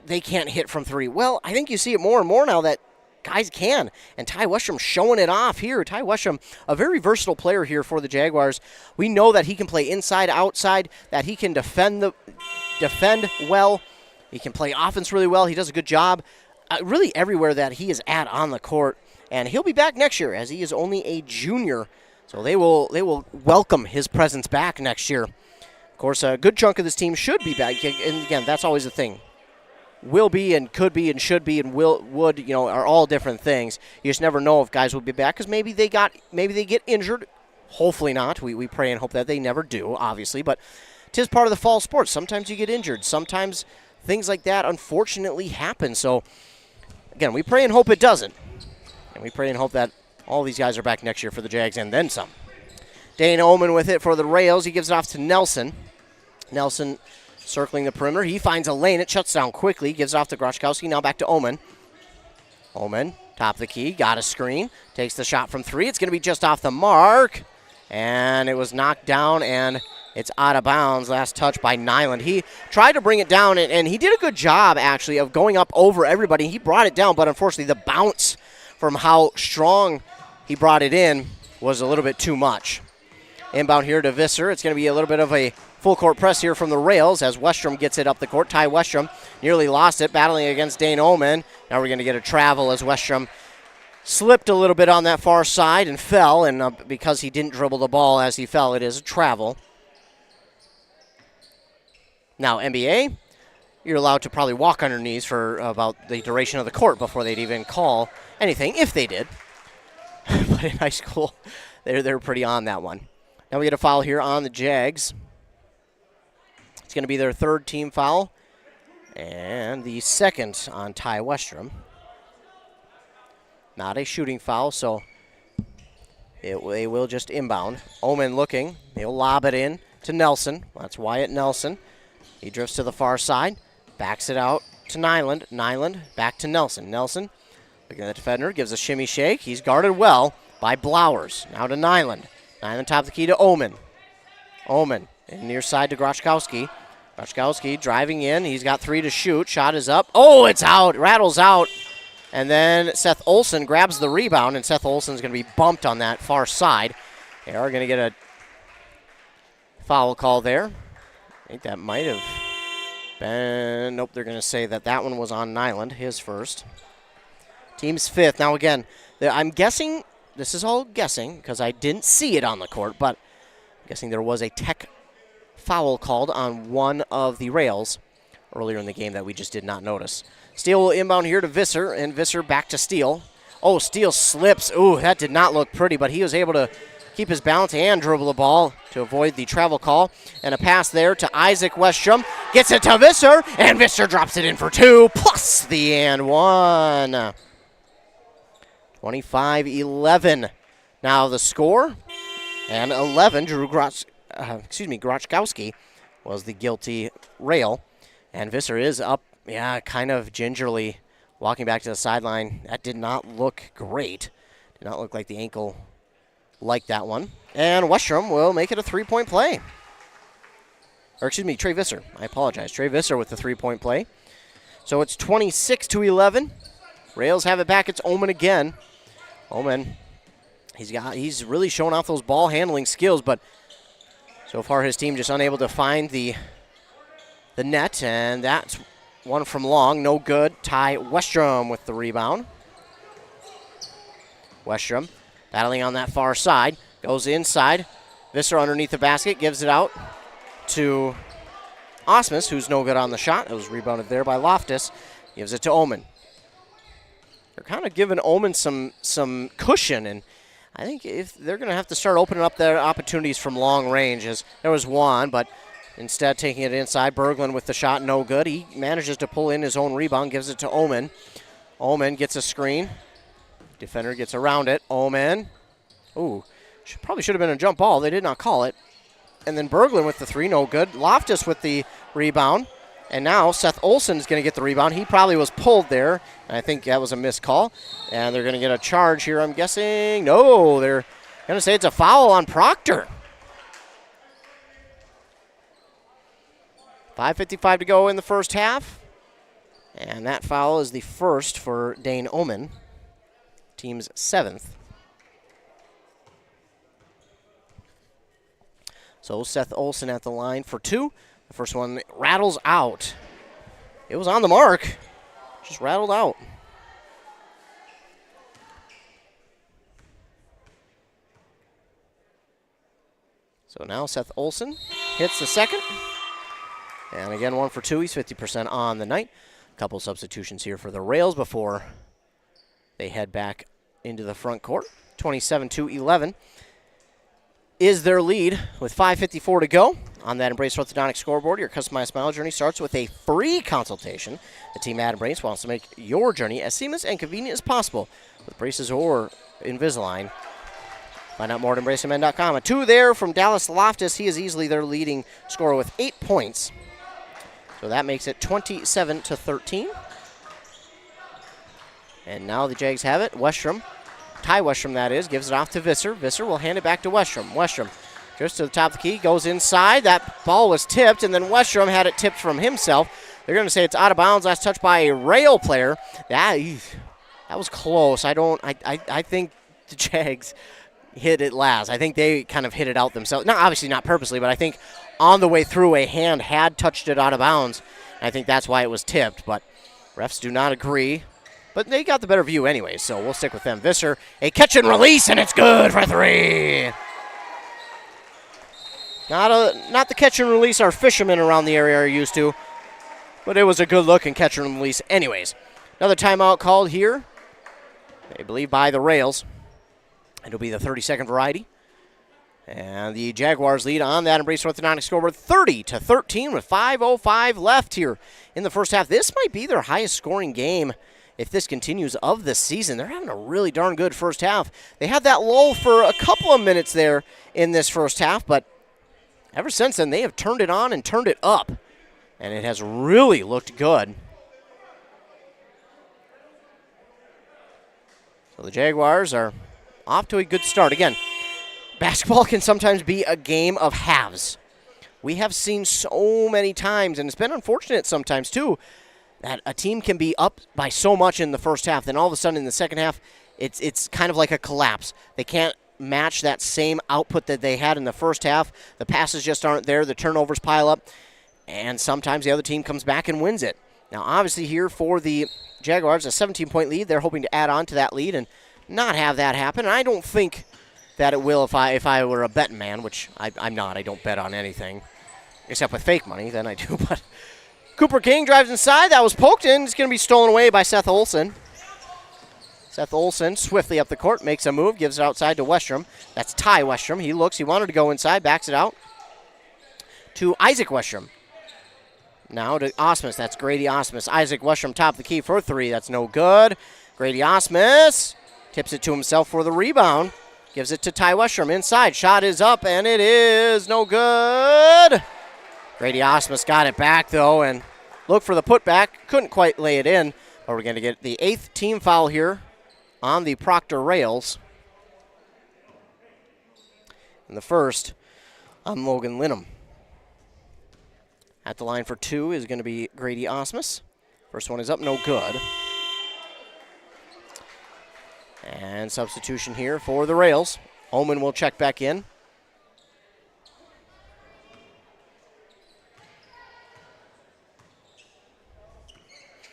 they can't hit from 3. Well, I think you see it more and more now that guys can, and Ty Westrom showing it off here. Ty Westrom, a very versatile player here for the Jaguars. We know that he can play inside, outside, that he can defend well. He can play offense really well. He does a good job really everywhere that he is at on the court, and he'll be back next year as he is only a junior. So they will welcome his presence back next year. Of course, a good chunk of this team should be back, and again, that's always the thing. Will be and could be and should be and would, are all different things. You just never know if guys will be back because maybe they get injured. Hopefully not. We pray and hope that they never do, obviously. But 'tis part of the fall sports. Sometimes you get injured. Sometimes things like that unfortunately happen. So, again, we pray and hope it doesn't. And we pray and hope that all these guys are back next year for the Jags and then some. Dane Oman with it for the Rails. He gives it off to Nelson. Nelson circling the perimeter. He finds a lane. It shuts down quickly. Gives it off to Grochkowski. Now back to Oman. Oman, top of the key. Got a screen. Takes the shot from 3. It's going to be just off the mark. And it was knocked down, and it's out of bounds. Last touch by Nyland. He tried to bring it down, and he did a good job, actually, of going up over everybody. He brought it down, but unfortunately the bounce from how strong he brought it in was a little bit too much. Inbound here to Visser. It's going to be a little bit of a full court press here from the Rails as Westrom gets it up the court. Ty Westrom nearly lost it, battling against Dane Oman. Now we're going to get a travel as Westrom slipped a little bit on that far side and fell, and because he didn't dribble the ball as he fell, it is a travel. Now, NBA, you're allowed to probably walk on your knees for about the duration of the court before they'd even call anything, if they did. But in high school, they're pretty on that one. Now we get a foul here on the Jags. It's going to be their third team foul, and the second on Ty Westrom. Not a shooting foul, so they will just inbound. Oman looking. He'll lob it in to Nelson. That's Wyatt Nelson. He drifts to the far side, backs it out to Nyland. Nyland back to Nelson. Nelson, looking at the defender, gives a shimmy shake. He's guarded well by Blowers. Now to Nyland. Nyland top of the key to Oman. Oman in near side to Grochkowski. Grochkowski driving in. He's got 3 to shoot. Shot is up. Oh, it's out. Rattles out. And then Seth Olson grabs the rebound, and Seth Olson's going to be bumped on that far side. They are going to get a foul call there. I think that might have been, nope, they're going to say that one was on Nyland, his first. Team's fifth. Now, again, I'm guessing, this is all guessing because I didn't see it on the court, but I'm guessing there was a tech foul called on one of the Rails earlier in the game that we just did not notice. Steele will inbound here to Visser, and Visser back to Steele. Oh, Steele slips. Ooh, that did not look pretty, but he was able to keep his balance and dribble the ball to avoid the travel call. And a pass there to Isaac Westrom. Gets it to Visser, and Visser drops it in for 2, plus the and 1. 25-11. Now the score, and 11, Grochkowski was the guilty Rail. And Visser is up, kind of gingerly walking back to the sideline. That did not look great. Did not look like the ankle liked that one. And Westrom will make it a 3-point play. Or excuse me, Trey Visser. I apologize. Trey Visser with the 3-point play. So it's 26-11. Rails have it back. It's Omen again. Omen, he's really showing off those ball handling skills, but so far his team just unable to find the net, and that's one from long. No good. Ty Westrom with the rebound. Westrom battling on that far side. Goes inside. Visser underneath the basket. Gives it out to Osmus, who's no good on the shot. It was rebounded there by Loftus. Gives it to Omen. They're kind of giving Omen some cushion, and I think if they're going to have to start opening up their opportunities from long range, as there was one, but instead taking it inside. Berglund with the shot, no good. He manages to pull in his own rebound, gives it to Omen. Omen gets a screen. Defender gets around it. Omen. Ooh, probably should have been a jump ball. They did not call it. And then Berglund with the three, no good. Loftus with the rebound. And now Seth Olson is going to get the rebound. He probably was pulled there. And I think that was a missed call. And they're going to get a charge here, I'm guessing. No, they're going to say it's a foul on Proctor. 5:55 to go in the first half. And that foul is the first for Dane Omen, team's 7th. So Seth Olson at the line for 2. The first one rattles out. It was on the mark, just rattled out. So now Seth Olson hits the second. And again, 1 for 2. He's 50% on the night. A couple substitutions here for the Rails before they head back into the front court. 27-11 is their lead with 5:54 to go. On that Embrace Orthodontic scoreboard, your customized smile journey starts with a free consultation. The team at Embrace wants to make your journey as seamless and convenient as possible with braces or Invisalign. Find out more at EmbraceMN.com. A 2 there from Dallas Loftus. He is easily their leading scorer with 8 points. So that makes it 27-13. And now the Jags have it. Westrom, Ty Westrom that is, gives it off to Visser. Visser will hand it back to Westrom. Westrom goes to the top of the key, goes inside. That ball was tipped, and then Westrom had it tipped from himself. They're going to say it's out of bounds. Last touch by a Rail player. That was close. I think the Jags hit it last. I think they kind of hit it out themselves. Obviously not purposely, but I think on the way through a hand had touched it out of bounds. I think that's why it was tipped, but refs do not agree. But they got the better view anyway, so we'll stick with them. Visser, a catch and release, and it's good for 3. Not the catch and release our fishermen around the area are used to, but it was a good look and catch and release anyways. Another timeout called here, I believe by the Rails. It'll be the 30-second variety. And the Jaguars lead on that Embrace Orthodontic scoreboard 30-13 with 5:05 left here in the first half. This might be their highest scoring game if this continues of the season. They're having a really darn good first half. They had that lull for a couple of minutes there in this first half, but ever since then they have turned it on and turned it up, and it has really looked good. So the Jaguars are off to a good start. Again, basketball can sometimes be a game of halves. We have seen so many times, and it's been unfortunate sometimes too, that a team can be up by so much in the first half, then all of a sudden in the second half, it's kind of like a collapse. They can't match that same output that they had in the first half. The passes just aren't there. The turnovers pile up, and sometimes the other team comes back and wins it. Now, obviously here for the Jaguars, a 17-point lead. They're hoping to add on to that lead and not have that happen. I don't think that it will if I were a betting man, which I'm not. I don't bet on anything except with fake money. Then I do. But Cooper King drives inside. That was poked in. It's going to be stolen away by Seth Olson. Seth Olson swiftly up the court, makes a move, gives it outside to Westrom. That's Ty Westrom. He looks. He wanted to go inside, backs it out to Isaac Westrom. Now to Osmus. That's Grady Osmus. Isaac Westrom top of the key for 3. That's no good. Grady Osmus tips it to himself for the rebound. Gives it to Ty Westrom inside. Shot is up, and it is no good. Grady Osmus got it back, though, and looked for the putback. Couldn't quite lay it in, but we're going to get the 8th team foul here on the Proctor Rails. And the first on Logan Linham. At the line for 2 is going to be Grady Osmus. First one is up, no good. And substitution here for the Rails. Omen will check back in.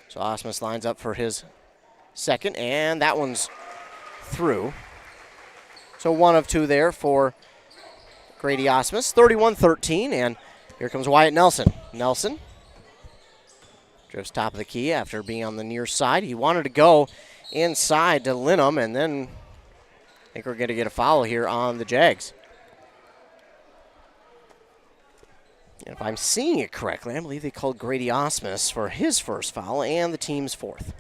So Osmus lines up for his second, and that one's through. So 1 of 2 there for Grady Osmus, 31-13, and here comes Wyatt Nelson. Nelson drifts top of the key after being on the near side. He wanted to go inside to Linham, and then I think we're going to get a foul here on the Jags. And if I'm seeing it correctly, I believe they called Grady Osmus for his first foul and the team's fourth.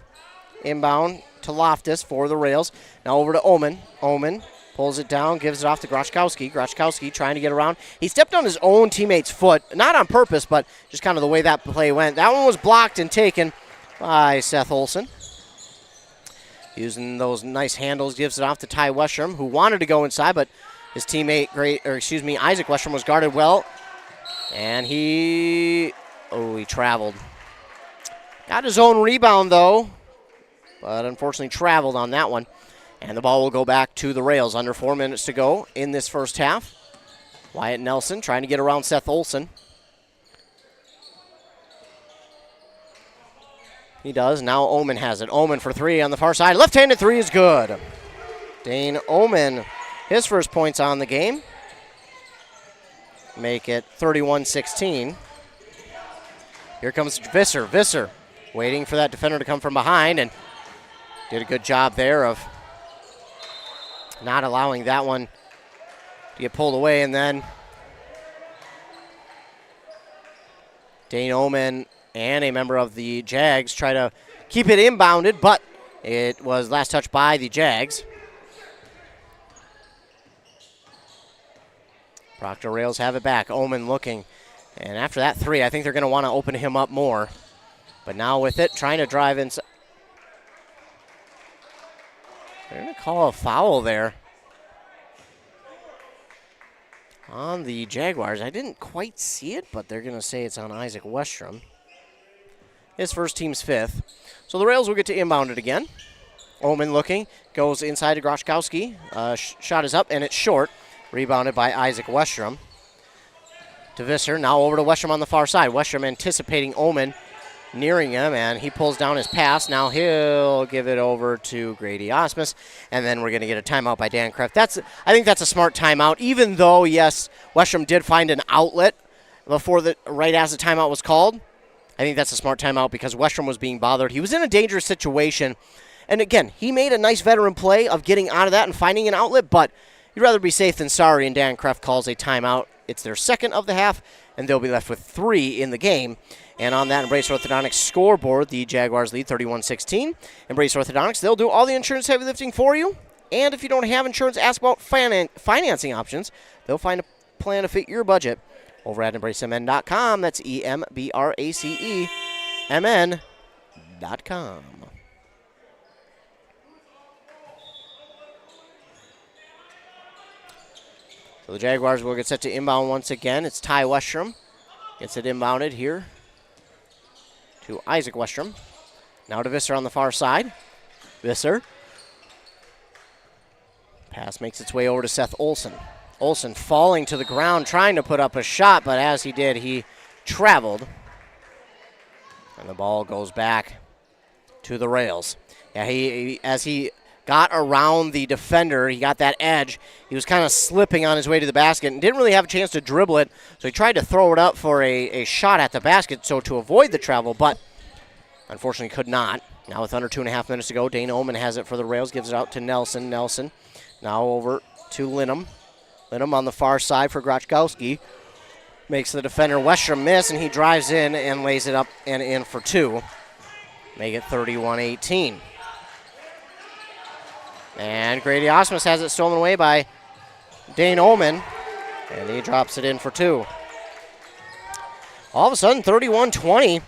Inbound to Loftus for the Rails. Now over to Omen. Omen pulls it down, gives it off to Grochkowski. Grochkowski trying to get around. He stepped on his own teammate's foot, not on purpose, but just kind of the way that play went. That one was blocked and taken by Seth Olson. Using those nice handles, gives it off to Ty Westrom, who wanted to go inside, but his teammate, Isaac Westrom, was guarded well. And he traveled. Got his own rebound, though, but unfortunately traveled on that one. And the ball will go back to the Rails. Under 4 minutes to go in this first half. Wyatt Nelson trying to get around Seth Olson. He does. Now Omen has it. Omen for 3 on the far side. Left-handed 3 is good. Dane Omen, his first points on the game. Make it 31-16. Here comes Visser. Visser waiting for that defender to come from behind and did a good job there of not allowing that one to get pulled away. And then Dane Omen and a member of the Jags try to keep it inbounded, but it was last touch by the Jags. Proctor Rails have it back. Omen looking. And after that 3, I think they're going to want to open him up more. But now with it, trying to drive inside. They're going to call a foul there on the Jaguars. I didn't quite see it, but they're going to say it's on Isaac Westrom. His first, team's 5th. So the Rails will get to inbound it again. Omen looking. Goes inside to Grochkowski. Shot is up, and it's short. Rebounded by Isaac Westrom. To Visser. Now over to Westrom on the far side. Westrom anticipating Omen nearing him, and he pulls down his pass. Now he'll give it over to Grady Osmus, and then we're going to get a timeout by Dan Kraft. I think that's a smart timeout, even though, yes, Westrom did find an outlet right as the timeout was called. I think that's a smart timeout because Westrom was being bothered. He was in a dangerous situation, and again, he made a nice veteran play of getting out of that and finding an outlet, but you'd rather be safe than sorry, and Dan Kraft calls a timeout. It's their second of the half, and they'll be left with 3 in the game. And on that Embrace Orthodontics scoreboard, the Jaguars lead 31-16. Embrace Orthodontics, they'll do all the insurance heavy lifting for you. And if you don't have insurance, ask about financing options. They'll find a plan to fit your budget over at EmbraceMN.com. That's EMBRACEMN.com. So the Jaguars will get set to inbound once again. It's Ty Westrom. Gets it inbounded here to Isaac Westrom. Now to Visser on the far side. Visser. Pass makes its way over to Seth Olson. Olson falling to the ground, trying to put up a shot, but as he did, he traveled. And the ball goes back to the Rails. Yeah, as he got around the defender, he got that edge. He was kind of slipping on his way to the basket and didn't really have a chance to dribble it, so he tried to throw it up for a shot at the basket, so to avoid the travel, but unfortunately could not. Now with under 2.5 minutes to go, Dane Omen has it for the Rails, gives it out to Nelson. Nelson now over to Linham. Linham on the far side for Grochkowski. Makes the defender Westrom miss, and he drives in and lays it up and in for 2. Make it 31-18. And Grady Osmus has it stolen away by Dane Omen, and he drops it in for 2. All of a sudden, 31-20.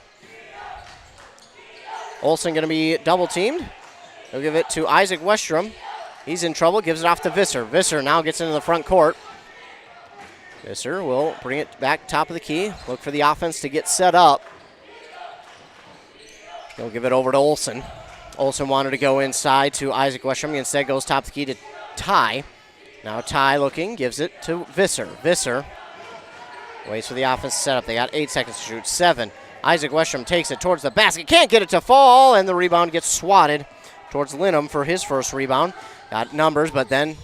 Olsen going to be double-teamed. He'll give it to Isaac Westrom. He's in trouble, gives it off to Visser. Visser now gets into the front court. Visser will bring it back top of the key, look for the offense to get set up. He'll give it over to Olsen. Olsen wanted to go inside to Isaac Westrom. He instead goes top of the key to Ty. Now Ty looking, gives it to Visser. Visser waits for the offense to set up. They got 8 seconds to shoot. 7. Isaac Westrom takes it towards the basket. Can't get it to fall, and the rebound gets swatted towards Linham for his first rebound. Got numbers, but then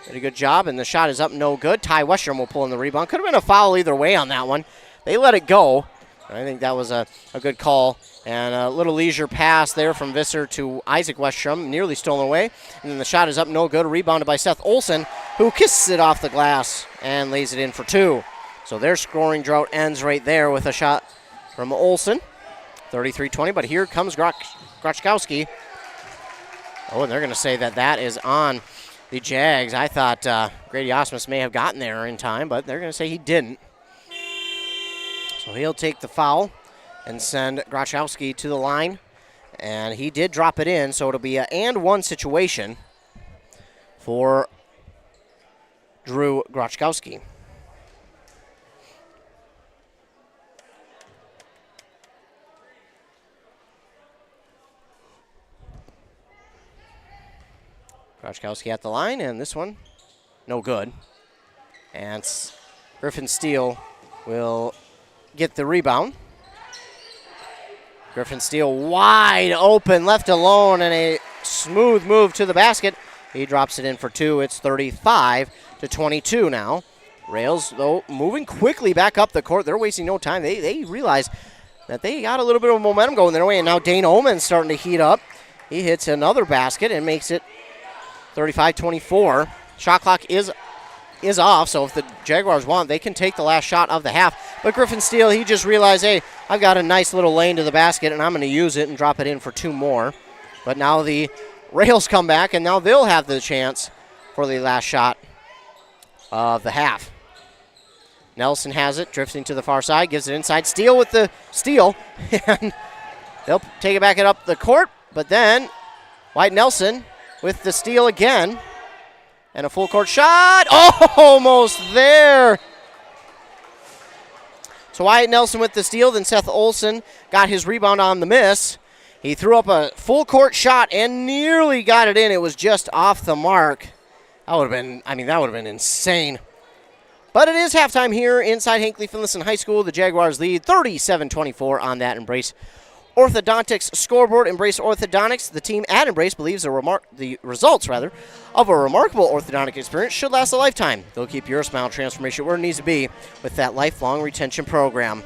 did a good job, and the shot is up no good. Ty Westrom will pull in the rebound. Could have been a foul either way on that one. They let it go. I think that was a good call. And a little leisure pass there from Visser to Isaac Westrom, nearly stolen away. And then the shot is up no good, rebounded by Seth Olsen, who kisses it off the glass and lays it in for 2. So their scoring drought ends right there with a shot from Olsen, 33-20. But here comes Grochkowski. Oh, and they're going to say that is on the Jags. I thought Grady Osmus may have gotten there in time, but they're going to say he didn't. So he'll take the foul and send Grochkowski to the line. And he did drop it in, so it'll be an and-one situation for Drew Grochkowski. Grochkowski at the line, and this one, no good. And Griffin Steele will get the rebound. Griffin Steele wide open, left alone, and a smooth move to the basket. He drops it in for 2. It's 35-22 now. Rails, though, moving quickly back up the court. They're wasting no time. They realize that they got a little bit of momentum going their way, and now Dane Oman's starting to heat up. He hits another basket and makes it 35-24. Shot clock is off, so if the Jaguars want, they can take the last shot of the half. But Griffin Steele, he just realized, hey, I've got a nice little lane to the basket, and I'm going to use it and drop it in for 2 more. But now the Rails come back, and now they'll have the chance for the last shot of the half. Nelson has it, drifting to the far side, gives it inside. Steele with the steal, and they'll take it back up the court. But then Wyatt Nelson with the steal again. And a full court shot. Oh, almost there. So Wyatt Nelson with the steal. Then Seth Olsen got his rebound on the miss. He threw up a full court shot and nearly got it in. It was just off the mark. That would have been insane. But it is halftime here inside Hinckley Finlayson High School. The Jaguars lead 37-24 on that Embrace Orthodontics scoreboard. Embrace Orthodontics, the team at Embrace believes the results of a remarkable orthodontic experience should last a lifetime. They'll keep your smile transformation where it needs to be with that lifelong retention program.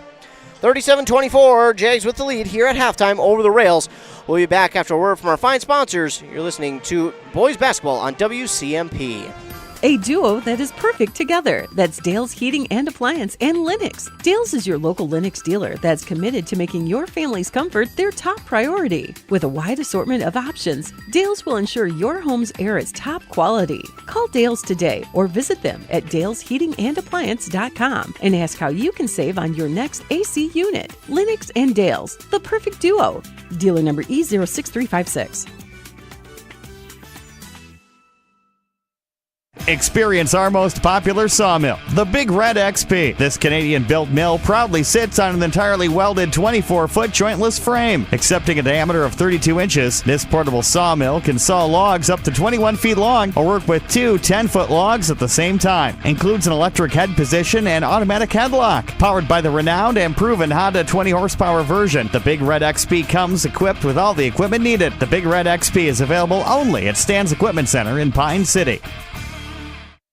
37-24, Jags with the lead here at halftime over the Rails. We'll be back after a word from our fine sponsors. You're listening to Boys Basketball on WCMP. A duo that is perfect together. That's Dale's Heating and Appliance and Lennox. Dale's is your local Lennox dealer that's committed to making your family's comfort their top priority. With a wide assortment of options, Dale's will ensure your home's air is top quality. Call Dale's today or visit them at dalesheatingandappliance.com and ask how you can save on your next AC unit. Lennox and Dale's, the perfect duo. Dealer number E06356. Experience our most popular sawmill, the Big Red XP. This Canadian-built mill proudly sits on an entirely welded 24-foot jointless frame. Accepting a diameter of 32 inches, this portable sawmill can saw logs up to 21 feet long or work with 2 10-foot logs at the same time. Includes an electric head position and automatic headlock. Powered by the renowned and proven Honda 20-horsepower version, the Big Red XP comes equipped with all the equipment needed. The Big Red XP is available only at Stan's Equipment Center in Pine City.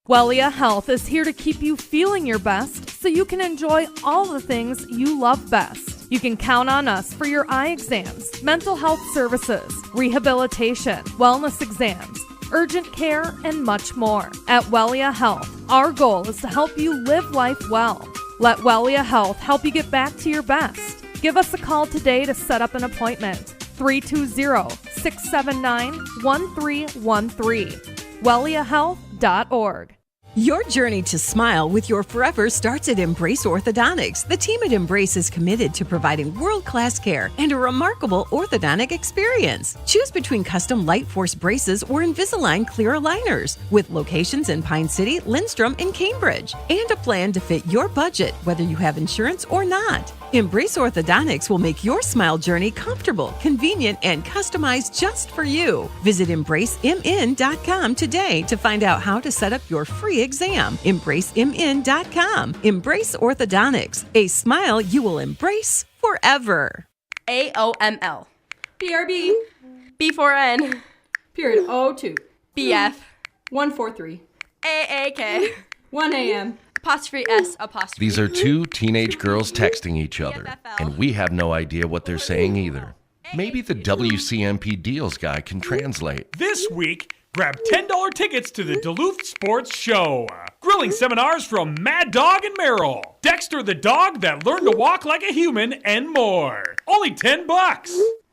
Wellia Health is here to keep you feeling your best so you can enjoy all the things you love best. You can count on us for your eye exams, mental health services, rehabilitation, wellness exams, urgent care, and much more. At Wellia Health, our goal is to help you live life well. Let Wellia Health help you get back to your best. Give us a call today to set up an appointment. 320-679-1313. WelliaHealth.org. Your journey to smile with your forever starts at Embrace Orthodontics. The team at Embrace is committed to providing world-class care and a remarkable orthodontic experience. Choose between custom Light Force braces or Invisalign clear aligners with locations in Pine City, Lindstrom, and Cambridge, and a plan to fit your budget, whether you have insurance or not. Embrace Orthodontics will make your smile journey comfortable, convenient, and customized just for you. Visit EmbraceMN.com today to find out how to set up your free exam. EmbraceMN.com. Embrace Orthodontics, a smile you will embrace forever. AOML. BRB. B4N. Period O2. BF. 143. AAK. 1 a.m. Apostrophe S apostrophe. These are two teenage girls texting each other, and we have no idea what they're saying either. Maybe the WCMP deals guy can translate. This week, grab $10 tickets to the Duluth Sports Show. Grilling seminars from Mad Dog and Merrill. Dexter the dog that learned to walk like a human, and more. Only $10.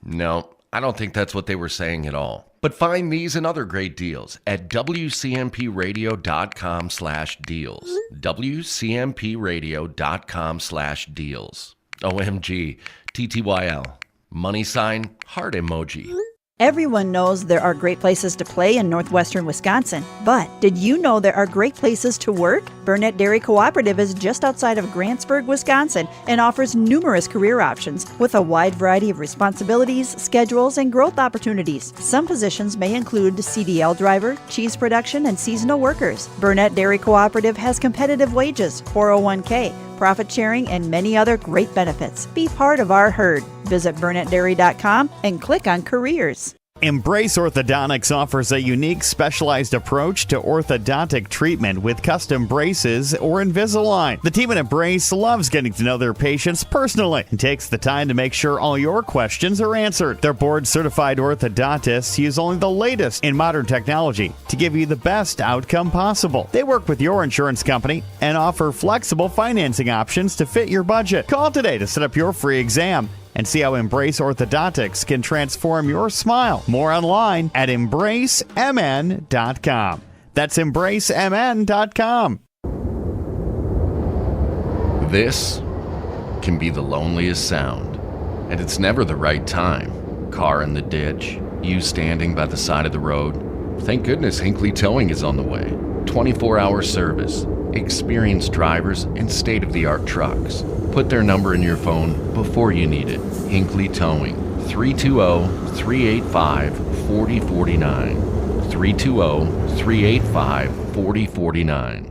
No, I don't think that's what they were saying at all. But find these and other great deals at WCMPradio.com/deals. WCMPradio.com/deals. OMG, TTYL. Money sign, heart emoji. Everyone knows there are great places to play in northwestern Wisconsin, but did you know there are great places to work? Burnett Dairy Cooperative is just outside of Grantsburg, Wisconsin, and offers numerous career options with a wide variety of responsibilities, schedules, and growth opportunities. Some positions may include CDL driver, cheese production, and seasonal workers. Burnett Dairy Cooperative has competitive wages, 401k, profit sharing, and many other great benefits. Be part of our herd. Visit BurnettDairy.com and click on Careers. Embrace Orthodontics offers a unique, specialized approach to orthodontic treatment with custom braces or Invisalign. The team at Embrace loves getting to know their patients personally and takes the time to make sure all your questions are answered. Their board-certified orthodontists use only the latest in modern technology to give you the best outcome possible. They work with your insurance company and offer flexible financing options to fit your budget. Call today to set up your free exam and see how Embrace Orthodontics can transform your smile. More online at EmbraceMN.com. That's EmbraceMN.com. This can be the loneliest sound, and it's never the right time. Car in the ditch, you standing by the side of the road. Thank goodness Hinckley Towing is on the way. 24-hour service, experienced drivers, and state-of-the-art trucks. Put their number in your phone before you need it. Hinckley Towing, 320-385-4049. 320-385-4049.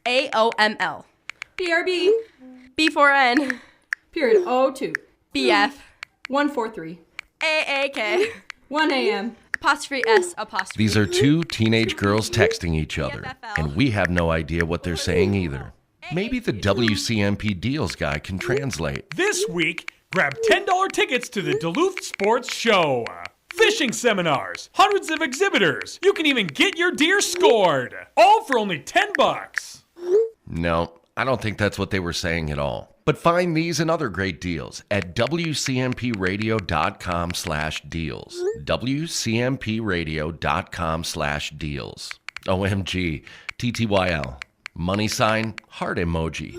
AOML. BRB. B4N. Period O2. BF. 143. AAK. 1 a.m. Apostrophe S apostrophe. These are two teenage girls texting each other, and we have no idea what they're saying either. Maybe the WCMP deals guy can translate. This week, grab $10 tickets to the Duluth Sports Show. Fishing seminars, hundreds of exhibitors. You can even get your deer scored. All for only $10. No, I don't think that's what they were saying at all. But find these and other great deals at WCMPradio.com/deals. WCMPradio.com/deals. OMG, TTYL. Money sign, heart emoji.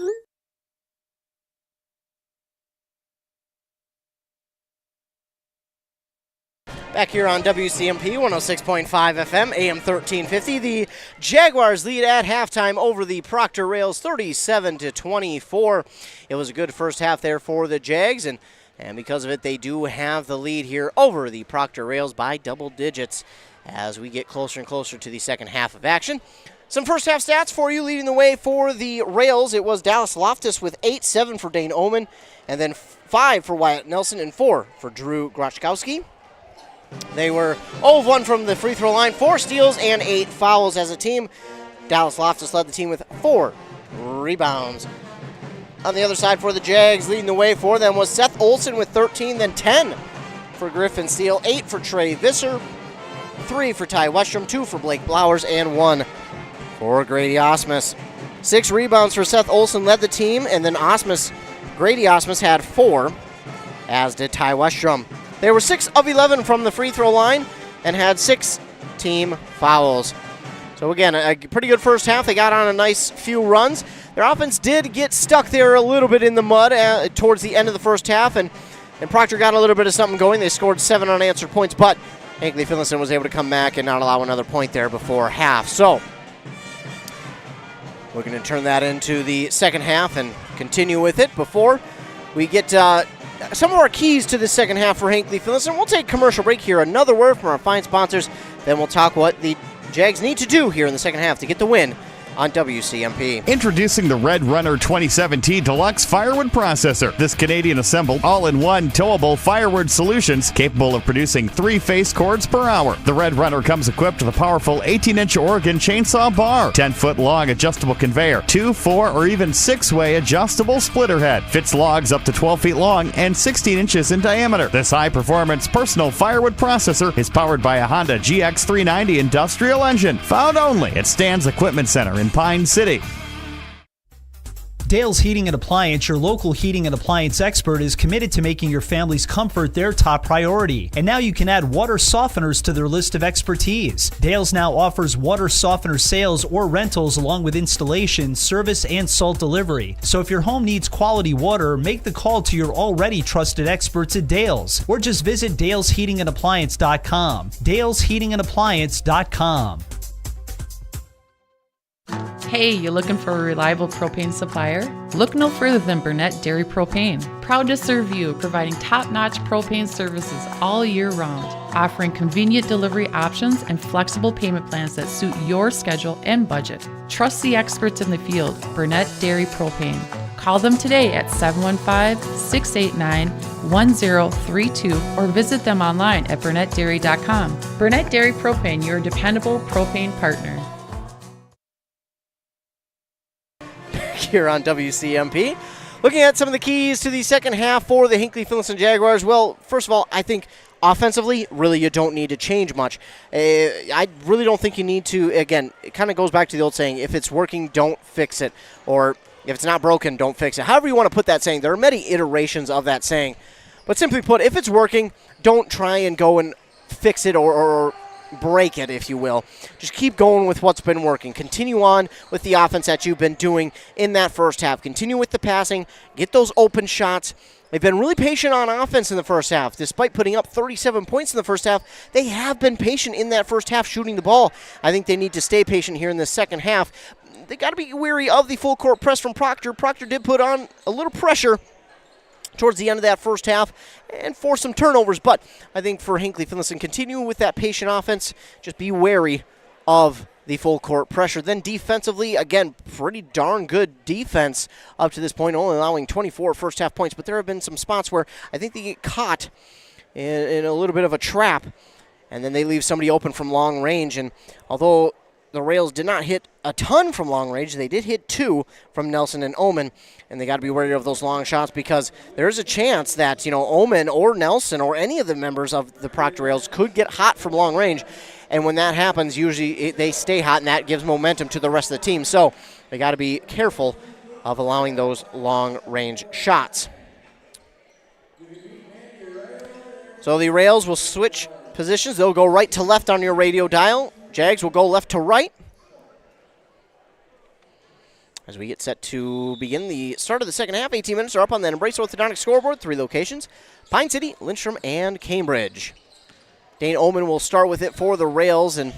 Back here on WCMP 106.5 FM, AM 1350. The Jaguars lead at halftime over the Proctor Rails 37-24. It was a good first half there for the Jags, and because of it, they do have the lead here over the Proctor Rails by double digits as we get closer and closer to the second half of action. Some first half stats for you. Leading the way for the Rails, it was Dallas Loftus with 8, 7 for Dane Oman, and then 5 for Wyatt Nelson and 4 for Drew Grochkowski. They were 0 of 1 from the free throw line, 4 steals and 8 fouls as a team. Dallas Loftus led the team with 4 rebounds. On the other side for the Jags, leading the way for them was Seth Olson with 13, then 10 for Griffin Steele, 8 for Trey Visser, 3 for Ty Westrom, 2 for Blake Blowers, and 1 for Grady Osmus. 6 rebounds for Seth Olson led the team, and then Grady Osmus had 4, as did Ty Westrom. They were 6 of 11 from the free throw line and had 6 team fouls. So again, a pretty good first half. They got on a nice few runs. Their offense did get stuck there a little bit in the mud towards the end of the first half, and Proctor got a little bit of something going. They scored 7 unanswered points, but Hinckley Finlayson was able to come back and not allow another point there before half. So we're going to turn that into the second half and continue with it before we get some of our keys to the second half for Hinckley Finlayson. We'll take a commercial break here. Another word from our fine sponsors. Then we'll talk what the Jags need to do here in the second half to get the win on WCMP. Introducing the Red Runner 2017 Deluxe Firewood Processor. This Canadian-assembled, all-in-one, towable firewood solutions capable of producing 3 face cords per hour. The Red Runner comes equipped with a powerful 18-inch Oregon chainsaw bar, 10-foot-long adjustable conveyor, 2, 4, or even 6-way adjustable splitter head. Fits logs up to 12 feet long and 16 inches in diameter. This high-performance personal firewood processor is powered by a Honda GX390 industrial engine, found only at Stan's Equipment Center in Pine City. Dale's Heating and Appliance, your local heating and appliance expert, is committed to making your family's comfort their top priority. And now you can add water softeners to their list of expertise. Dale's now offers water softener sales or rentals along with installation, service, and salt delivery. So if your home needs quality water, make the call to your already trusted experts at Dale's, or just visit dalesheatingandappliance.com. dalesheatingandappliance.com. Hey, you looking for a reliable propane supplier? Look no further than Burnett Dairy Propane. Proud to serve you, providing top-notch propane services all year round, offering convenient delivery options and flexible payment plans that suit your schedule and budget. Trust the experts in the field, Burnett Dairy Propane. Call them today at 715-689-1032 or visit them online at burnettdairy.com. Burnett Dairy Propane, your dependable propane partner. Here on WCMP. Looking at some of the keys to the second half for the Hinckley Finlayson Jaguars. Well, first of all, I think offensively, really you don't need to change much. I really don't think you need to. Again, it kind of goes back to the old saying, if it's working, don't fix it. Or if it's not broken, don't fix it. However you want to put that saying. There are many iterations of that saying. But simply put, if it's working, don't try and go and fix it or break it, if you will. Just keep going with what's been working. Continue on with the offense that you've been doing in that first half. Continue with the passing. Get those open shots. They've been really patient on offense in the first half. Despite putting up 37 points in the first half, they have been patient in that first half shooting the ball. I think they need to stay patient here in the second half. They got to be wary of the full court press from Proctor. Proctor did put on a little pressure towards the end of that first half and force some turnovers. But I think for Hinckley Finlayson, continue with that patient offense. Just be wary of the full court pressure. Then defensively, again, pretty darn good defense up to this point, only allowing 24 first half points. But there have been some spots where I think they get caught in a little bit of a trap, and then they leave somebody open from long range. And although the Rails did not hit a ton from long range, they did hit 2 from Nelson and Omen, and they got to be wary of those long shots because there's a chance that, Omen or Nelson or any of the members of the Proctor Rails could get hot from long range. And when that happens, usually they stay hot, and that gives momentum to the rest of the team. So they got to be careful of allowing those long range shots. So the Rails will switch positions. They'll go right to left on your radio dial. Jags will go left to right as we get set to begin the start of the second half. 18 minutes are up on that Embrace Orthodontic scoreboard. 3 locations: Pine City, Lindstrom, and Cambridge. Dane Omen will start with it for the Rails, and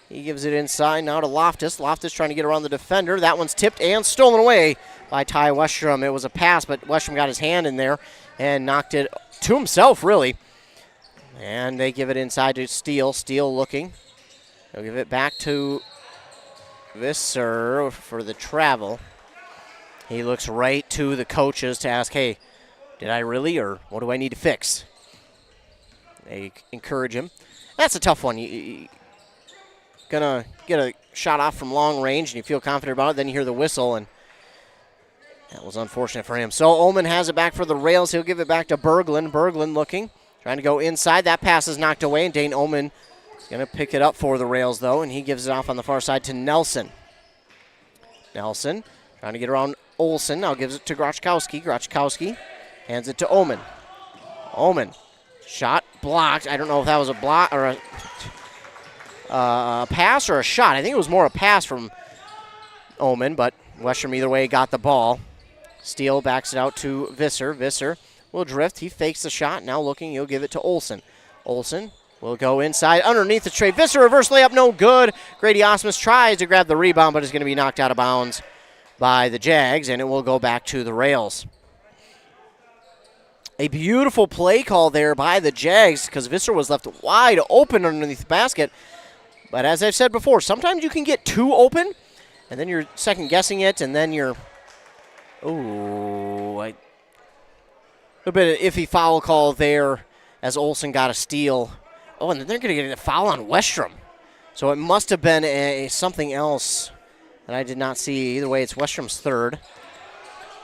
he gives it inside now to Loftus. Loftus trying to get around the defender. That one's tipped and stolen away by Ty Westrom. It was a pass, but Westrom got his hand in there and knocked it to himself, really. And they give it inside to Steele. Steele looking. They'll give it back to Visser for the travel. He looks right to the coaches to ask, hey, did I really, or what do I need to fix? They encourage him. That's a tough one. You're going to get a shot off from long range and you feel confident about it, then you hear the whistle, and that was unfortunate for him. So Omen has it back for the Rails. He'll give it back to Berglund. Berglund looking, trying to go inside. That pass is knocked away, and Dane Omen going to pick it up for the Rails, though, and he gives it off on the far side to Nelson. Nelson trying to get around Olsen. Now gives it to Grochkowski. Grochkowski hands it to Omen. Omen. Shot blocked. I don't know if that was a block or a pass or a shot. I think it was more a pass from Omen, but Westrom either way got the ball. Steele backs it out to Visser. Visser will drift. He fakes the shot. Now looking, he'll give it to Olsen. Olsen will go inside underneath the tray. Visser reverse layup, no good. Grady Osmus tries to grab the rebound, but is going to be knocked out of bounds by the Jags, and it will go back to the Rails. A beautiful play call there by the Jags because Visser was left wide open underneath the basket. But as I've said before, sometimes you can get too open, and then you're second-guessing it, and then you're, a bit of iffy foul call there as Olsen got a steal. Oh, and then they're going to get a foul on Westrom. So it must have been something else that I did not see. Either way, it's Westrom's third.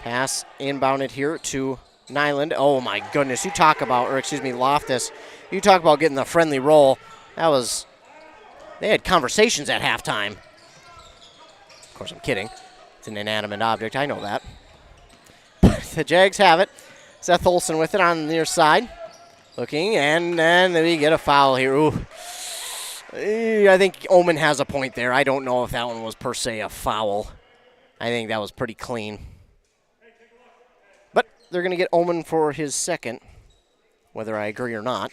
Pass inbounded here to Nyland. Oh, my goodness. Loftus. You talk about getting the friendly roll. They had conversations at halftime. Of course, I'm kidding. It's an inanimate object. I know that. But the Jags have it. Seth Olsen with it on the near side. Looking, and then we get a foul here. Ooh. I think Omen has a point there. I don't know if that one was per se a foul. I think that was pretty clean. But they're going to get Omen for his second, whether I agree or not.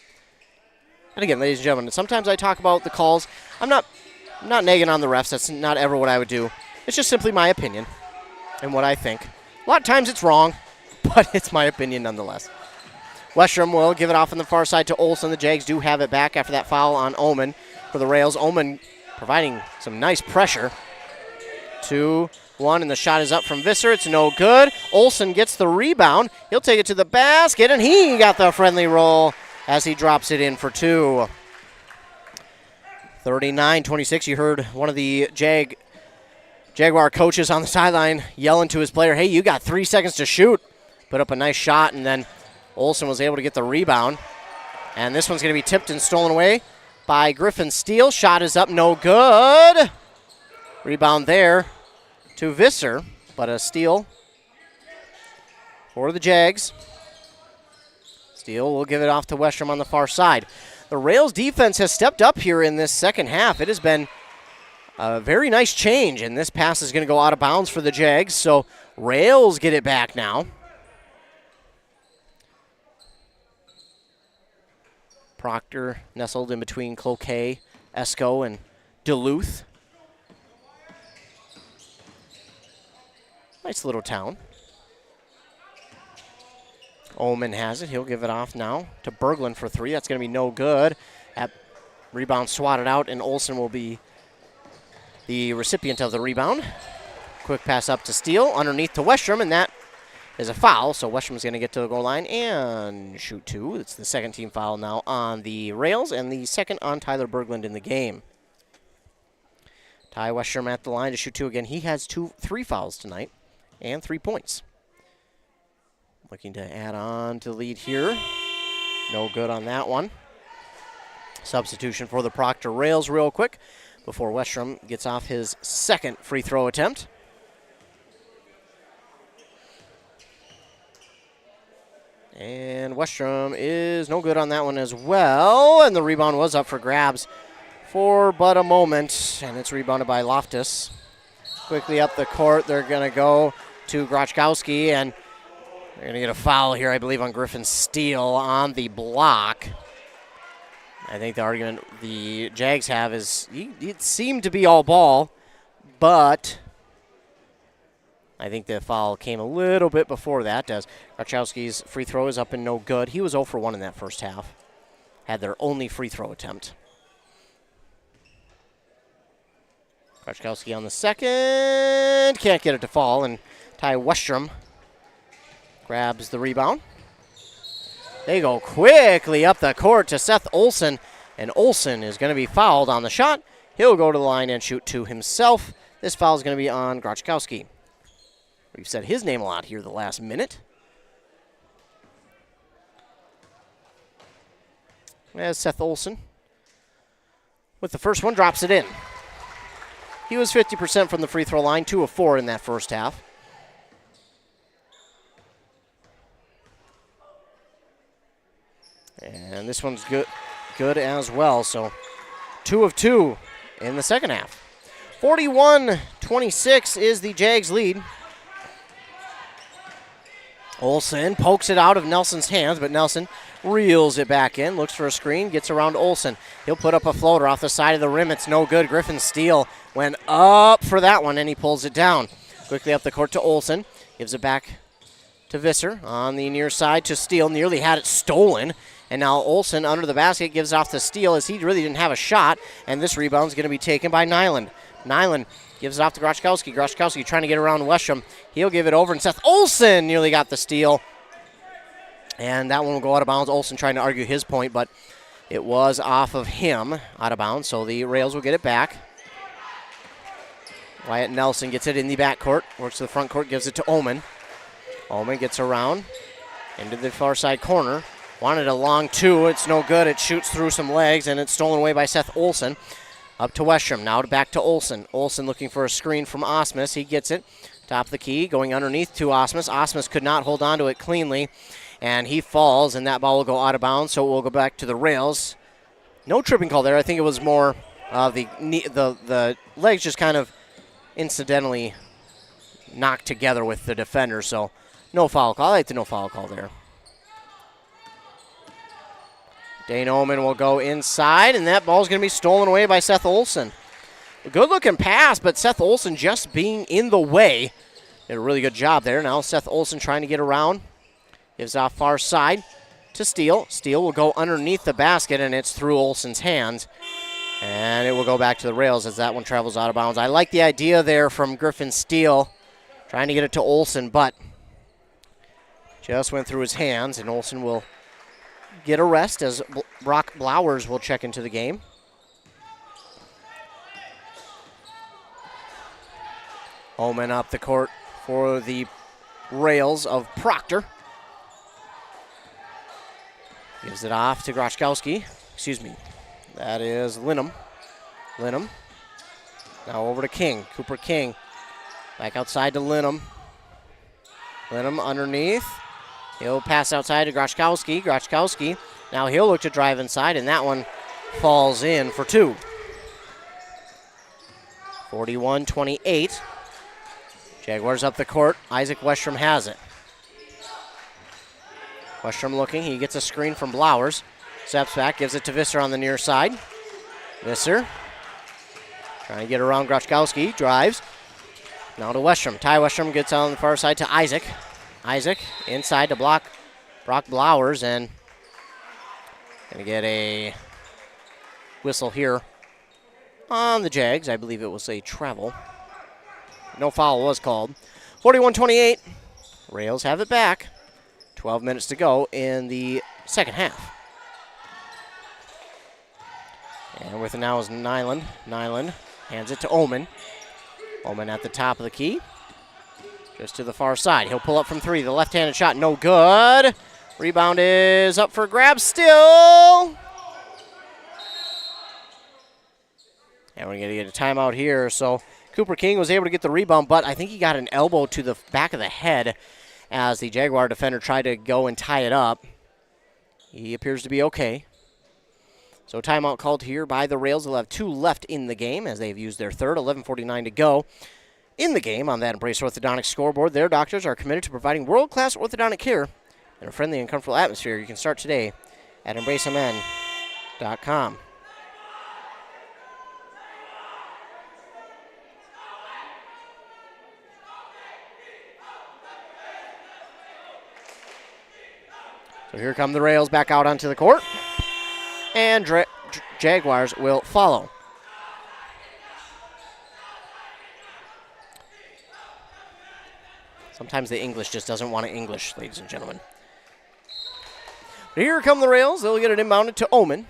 And again, ladies and gentlemen, sometimes I talk about the calls. I'm not nagging on the refs. That's not ever what I would do. It's just simply my opinion and what I think. A lot of times it's wrong, but it's my opinion nonetheless. Westrom will give it off on the far side to Olsen. The Jags do have it back after that foul on Omen for the Rails. Omen providing some nice pressure. 2-1, and the shot is up from Visser. It's no good. Olsen gets the rebound. He'll take it to the basket, and he got the friendly roll as he drops it in for two. 39-26. You heard one of the Jaguar coaches on the sideline yelling to his player, hey, you got 3 seconds to shoot. Put up a nice shot, and then Olsen was able to get the rebound. And this one's going to be tipped and stolen away by Griffin Steele. Shot is up, no good. Rebound there to Visser, but a steal for the Jags. Steele will give it off to Westrom on the far side. The Rails defense has stepped up here in this second half. It has been a very nice change, and this pass is going to go out of bounds for the Jags, so Rails get it back now. Proctor nestled in between Cloquet, Esco, and Duluth. Nice little town. Omen has it. He'll give it off now to Berglund for three. That's going to be no good. That rebound swatted out, and Olsen will be the recipient of the rebound. Quick pass up to Steele, underneath to Westrom, and that is a foul. So Westrom's going to get to the goal line and shoot two. It's the second team foul now on the Rails, and the second on Tyler Berglund in the game. Ty Westrom at the line to shoot two again. He has three fouls tonight and 3 points. Looking to add on to the lead here. No good on that one. Substitution for the Proctor Rails real quick before Westrom gets off his second free throw attempt. And Westrom is no good on that one as well. And the rebound was up for grabs for but a moment. And it's rebounded by Loftus. Quickly up the court. They're going to go to Grochkowski, and they're going to get a foul here, I believe, on Griffin Steele on the block. I think the argument the Jags have is it seemed to be all ball, but I think the foul came a little bit before that. As Grochkowski's free throw is up and no good. He was 0 for 1 in that first half. Had their only free throw attempt. Grochkowski on the second. Can't get it to fall, and Ty Westrom grabs the rebound. They go quickly up the court to Seth Olsen, and Olsen is going to be fouled on the shot. He'll go to the line and shoot two himself. This foul is going to be on Grochkowski. We've said his name a lot here the last minute. As Seth Olsen, with the first one, drops it in. He was 50% from the free throw line, 2 of 4 in that first half. And this one's good as well. So 2 of 2 in the second half. 41-26 is the Jags lead. Olsen pokes it out of Nelson's hands, but Nelson reels it back in, looks for a screen, gets around Olsen. He'll put up a floater off the side of the rim. It's no good. Griffin Steele went up for that one, and he pulls it down. Quickly up the court to Olsen. Gives it back to Visser on the near side to Steele. Nearly had it stolen. And now Olsen under the basket gives off to Steele as he really didn't have a shot. And this rebound's going to be taken by Nyland. Nyland gives it off to Grochkowski. Grochkowski trying to get around Westrom. He'll give it over, and Seth Olsen nearly got the steal. And that one will go out of bounds. Olsen trying to argue his point, but it was off of him, out of bounds. So the Rails will get it back. Wyatt Nelson gets it in the backcourt. Works to the front court, gives it to Omen. Omen gets around into the far side corner. Wanted a long two. It's no good. It shoots through some legs, and it's stolen away by Seth Olsen. Up to Westrom. Now back to Olsen. Olsen looking for a screen from Osmus. He gets it. Top of the key. Going underneath to Osmus. Osmus could not hold on to it cleanly, and he falls, and that ball will go out of bounds, so it will go back to the Rails. No tripping call there. I think it was more the legs just kind of incidentally knocked together with the defender, so no foul call. I like the no foul call there. Dane Omen will go inside, and that ball's going to be stolen away by Seth Olsen. A good-looking pass, but Seth Olsen just being in the way. Did a really good job there. Now Seth Olsen trying to get around. Gives off far side to Steele. Steele will go underneath the basket, and it's through Olsen's hands. And it will go back to the Rails as that one travels out of bounds. I like the idea there from Griffin Steele, trying to get it to Olsen, but just went through his hands, and Olsen will get a rest as Brock Blowers will check into the game. Omen up the court for the Rails of Proctor. Gives it off to Grochkowski. Excuse me. That is Linham. Linham. Now over to King. Cooper King. Back outside to Linham. Linham underneath. He'll pass outside to Grochkowski. Grochkowski. Now he'll look to drive inside, and that one falls in for two. 41-28. Jaguars up the court. Isaac Westrom has it. Westrom looking. He gets a screen from Blowers. Steps back, gives it to Visser on the near side. Visser trying to get around Grochkowski. Drives. Now to Westrom. Ty Westrom gets on the far side to Isaac. Isaac inside to block Brock Blowers, and going to get a whistle here on the Jags. I believe it was a travel. No foul was called. 41-28. Rails have it back. 12 minutes to go in the second half. And with it now is Nyland. Nyland hands it to Omen. Omen at the top of the key. Just to the far side. He'll pull up from three. The left-handed shot, no good. Rebound is up for grabs still. And we're going to get a timeout here. So Cooper King was able to get the rebound, but I think he got an elbow to the back of the head as the Jaguar defender tried to go and tie it up. He appears to be okay. So timeout called here by the Rails. They'll have two left in the game as they've used their third. 11:49 to go in the game on that Embrace Orthodontics scoreboard. Their doctors are committed to providing world-class orthodontic care in a friendly and comfortable atmosphere. You can start today at EmbraceMN.com. So here come the Rails back out onto the court. And Jaguars will follow. Sometimes the English just doesn't want to English, ladies and gentlemen. But here come the Rails. They'll get it inbounded to Omen.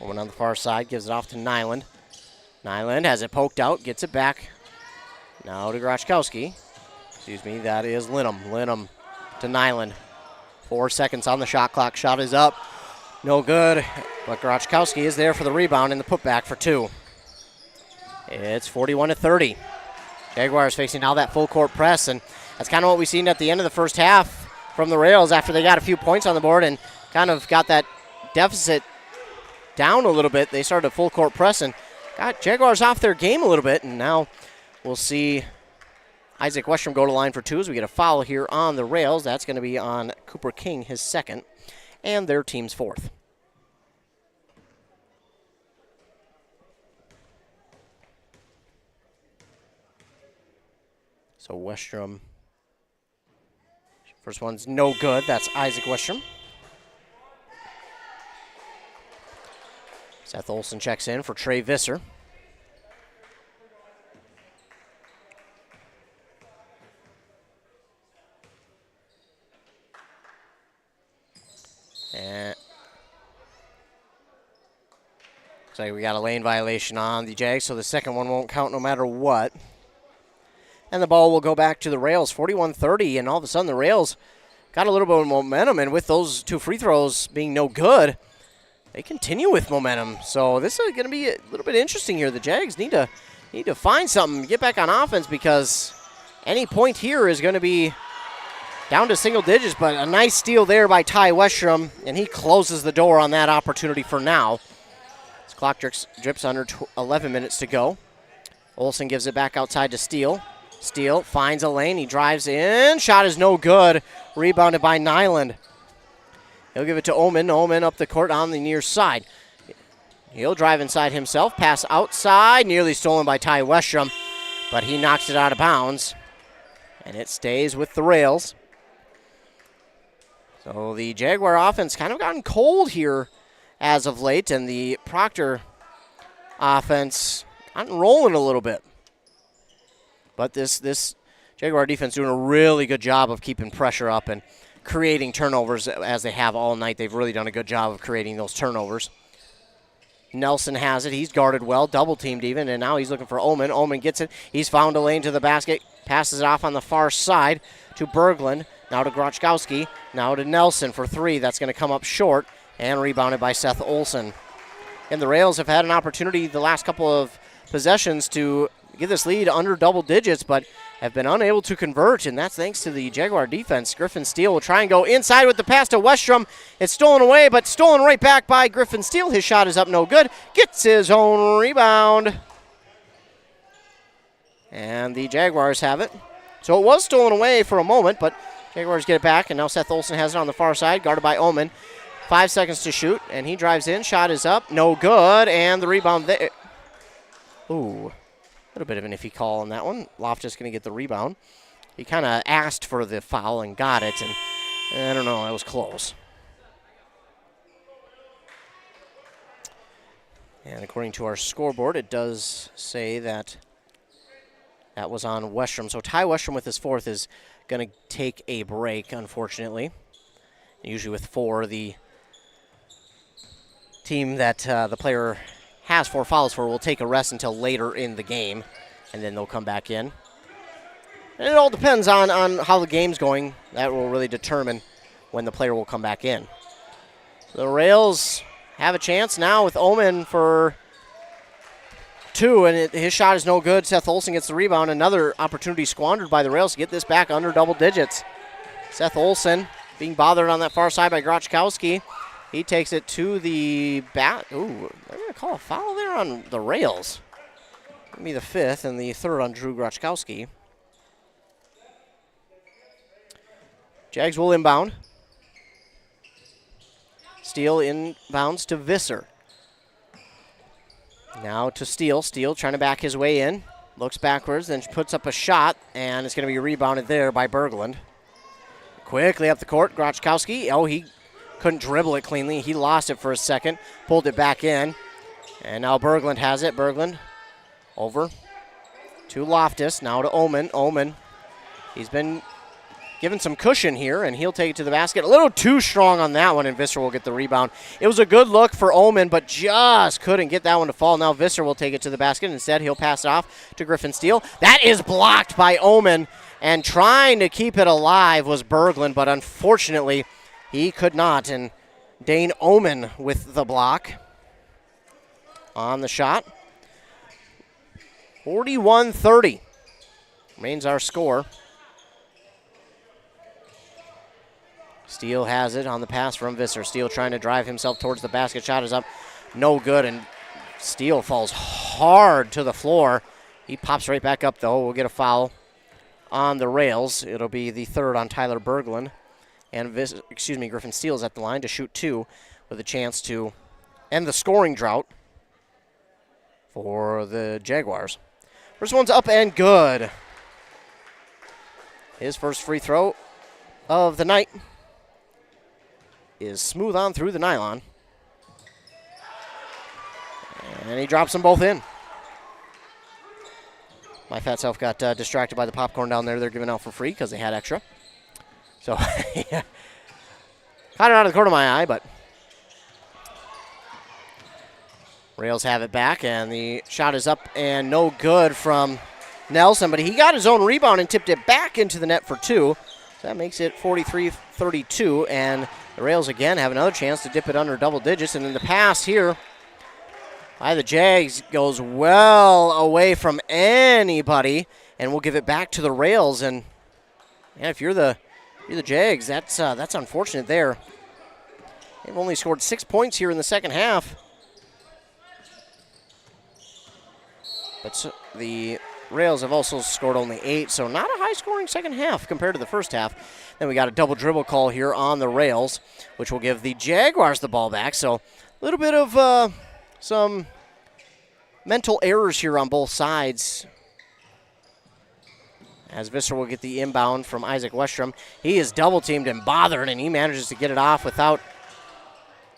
Omen on the far side gives it off to Nyland. Nyland has it poked out, gets it back. Now to Grochkowski. Excuse me, that is Linham. Linham to Nyland. 4 seconds on the shot clock. Shot is up. No good. But Grochkowski is there for the rebound and the putback for two. It's 41-30. Jaguars facing now that full court press, and that's kind of what we seen at the end of the first half from the Rails after they got a few points on the board and kind of got that deficit down a little bit. They started a full court press and got Jaguars off their game a little bit, and now we'll see Isaac Westrom go to line for two as we get a foul here on the Rails. That's going to be on Cooper King, his second, and their team's fourth. So Westrom. First one's no good. That's Isaac Westrom. Seth Olson checks in for Trey Visser. And looks like we got a lane violation on the Jags, so the second one won't count no matter what. And the ball will go back to the Rails, 41-30, and all of a sudden the Rails got a little bit of momentum, and with those 2 free throws being no good, they continue with momentum. So this is going to be a little bit interesting here. The Jags need to find something, get back on offense, because any point here is going to be down to single digits, but a nice steal there by Ty Westrom, and he closes the door on that opportunity for now. This clock drips under 11 minutes to go. Olson gives it back outside to Steele. Steele finds a lane. He drives in. Shot is no good. Rebounded by Nyland. He'll give it to Omen. Omen up the court on the near side. He'll drive inside himself. Pass outside. Nearly stolen by Ty Westrom, but he knocks it out of bounds, and it stays with the Rails. So the Jaguar offense kind of gotten cold here as of late, and the Proctor offense gotten rolling a little bit. But this Jaguar defense doing a really good job of keeping pressure up and creating turnovers as they have all night. They've really done a good job of creating those turnovers. Nelson has it. He's guarded well, double-teamed even, and now he's looking for Omen. Omen gets it. He's found a lane to the basket, passes it off on the far side to Berglund. Now to Grochkowski. Now to Nelson for 3. That's going to come up short and rebounded by Seth Olson. And the Rails have had an opportunity the last couple of possessions to get this lead under double digits, but have been unable to convert, and that's thanks to the Jaguar defense. Griffin Steele will try and go inside with the pass to Westrom. It's stolen away, but stolen right back by Griffin Steele. His shot is up no good. Gets his own rebound. And the Jaguars have it. So it was stolen away for a moment, but Jaguars get it back, and now Seth Olson has it on the far side, guarded by Omen. 5 seconds to shoot, and he drives in. Shot is up, no good, and the rebound there. Ooh, a little bit of an iffy call on that one. Loftus going to get the rebound. He kind of asked for the foul and got it, and I don't know, that was close. And according to our scoreboard, it does say that that was on Westrom. So Ty Westrom with his 4th is going to take a break, unfortunately. Usually with 4, the team that the player has 4 fouls for will take a rest until later in the game, and then they'll come back in. And it all depends on how the game's going. That will really determine when the player will come back in. The Rails have a chance now with Omen for 2, and his shot is no good. Seth Olson gets the rebound. Another opportunity squandered by the Rails to get this back under double digits. Seth Olson being bothered on that far side by Grochkowski. He takes it to the bat. Ooh, they're going to call a foul there on the Rails. Give me the 5th and the 3rd on Drew Grochkowski. Jags will inbound. Steele inbounds to Visser. Now to Steele. Steele trying to back his way in. Looks backwards, then puts up a shot, and it's going to be rebounded there by Berglund. Quickly up the court, Grochkowski. Oh, he couldn't dribble it cleanly. He lost it for a second, pulled it back in, and now Berglund has it. Berglund over to Loftus, now to Omen. Omen, he's been given some cushion here, and he'll take it to the basket. A little too strong on that one, and Visser will get the rebound. It was a good look for Omen, but just couldn't get that one to fall. Now Visser will take it to the basket. Instead, he'll pass it off to Griffin Steele. That is blocked by Omen, and trying to keep it alive was Berglund, but unfortunately, he could not, and Dane Omen with the block on the shot. 41-30 remains our score. Steele has it on the pass from Visser. Steele trying to drive himself towards the basket. Shot is up, no good, and Steele falls hard to the floor. He pops right back up, though. We'll get a foul on the Rails. It'll be the 3rd on Tyler Berglund. And Griffin Steele's at the line to shoot 2 with a chance to end the scoring drought for the Jaguars. First one's up and good. His first free throw of the night is smooth on through the nylon. And he drops them both in. My fat self got distracted by the popcorn down there they're giving out for free because they had extra. So, yeah. Caught it out of the corner of my eye, but Rails have it back, and the shot is up and no good from Nelson, but he got his own rebound and tipped it back into the net for two. So that makes it 43-32, and the Rails again have another chance to dip it under double digits, and then the pass here by the Jags goes well away from anybody, and we'll give it back to the Rails. And yeah, if you're the Jags, that's unfortunate there. They've only scored 6 points here in the second half, but the Rails have also scored only 8, so not a high-scoring second half compared to the first half. Then we got a double dribble call here on the Rails, which will give the Jaguars the ball back. So a little bit of some mental errors here on both sides, as Visser will get the inbound from Isaac Westrom. He is double-teamed and bothered, and he manages to get it off without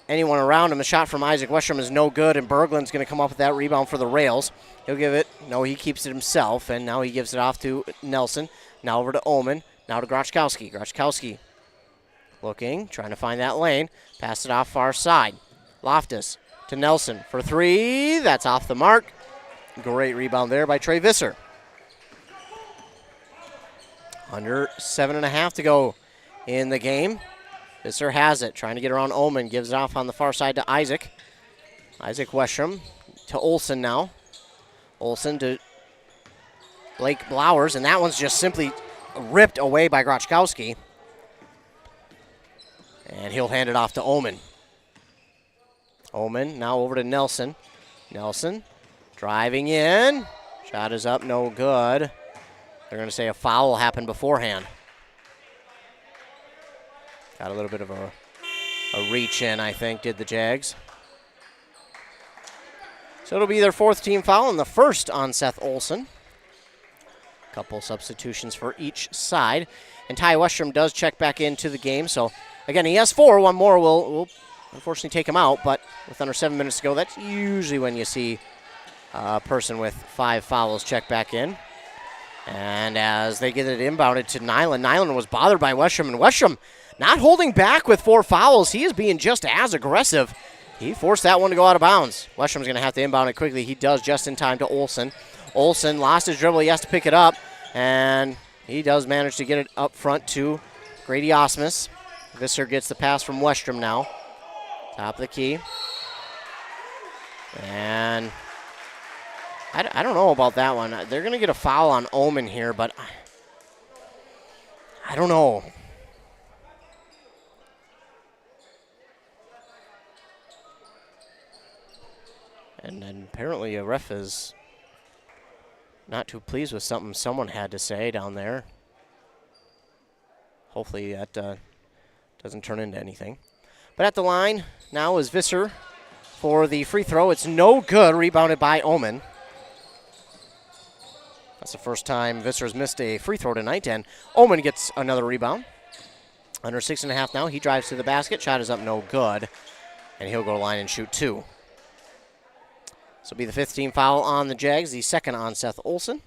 anyone around him. The shot from Isaac Westrom is no good, and Berglund's going to come up with that rebound for the Rails. He'll give it. No, he keeps it himself, and now he gives it off to Nelson. Now over to Omen. Now to Grochkowski. Grochkowski looking, trying to find that lane. Pass it off far side. Loftus to Nelson for three. That's off the mark. Great rebound there by Trey Visser. Under 7.5 to go in the game. Visser has it, trying to get around Omen. Gives it off on the far side to Isaac. Isaac Westrom to Olsen now. Olsen to Blake Blowers, and that one's just simply ripped away by Grochkowski. And he'll hand it off to Omen. Omen now over to Nelson. Nelson driving in. Shot is up, no good. They're going to say a foul happened beforehand. Got a little bit of a reach in, I think, did the Jags. So it'll be their fourth team foul and the first on Seth Olsen. Couple substitutions for each side. And Ty Westrom does check back into the game. So, again, he has 4. One more will unfortunately take him out. But with under 7 minutes to go, that's usually when you see a person with 5 fouls check back in. And as they get it inbounded to Nyland, Nyland was bothered by Westrom. And Westrom not holding back with 4 fouls. He is being just as aggressive. He forced that one to go out of bounds. Westrom's going to have to inbound it quickly. He does just in time to Olsen. Olsen lost his dribble. He has to pick it up. And he does manage to get it up front to Grady Osmus. Visser gets the pass from Westrom now. Top of the key. And I don't know about that one. They're going to get a foul on Omen here, but I don't know. And then apparently a ref is not too pleased with something someone had to say down there. Hopefully that doesn't turn into anything. But at the line now is Visser for the free throw. It's no good, rebounded by Omen. That's the first time Visser's missed a free throw tonight, and Omen gets another rebound. Under 6.5 now, he drives to the basket. Shot is up, no good. And he'll go to line and shoot 2. This will be the 5th team foul on the Jags, the second on Seth Olsen.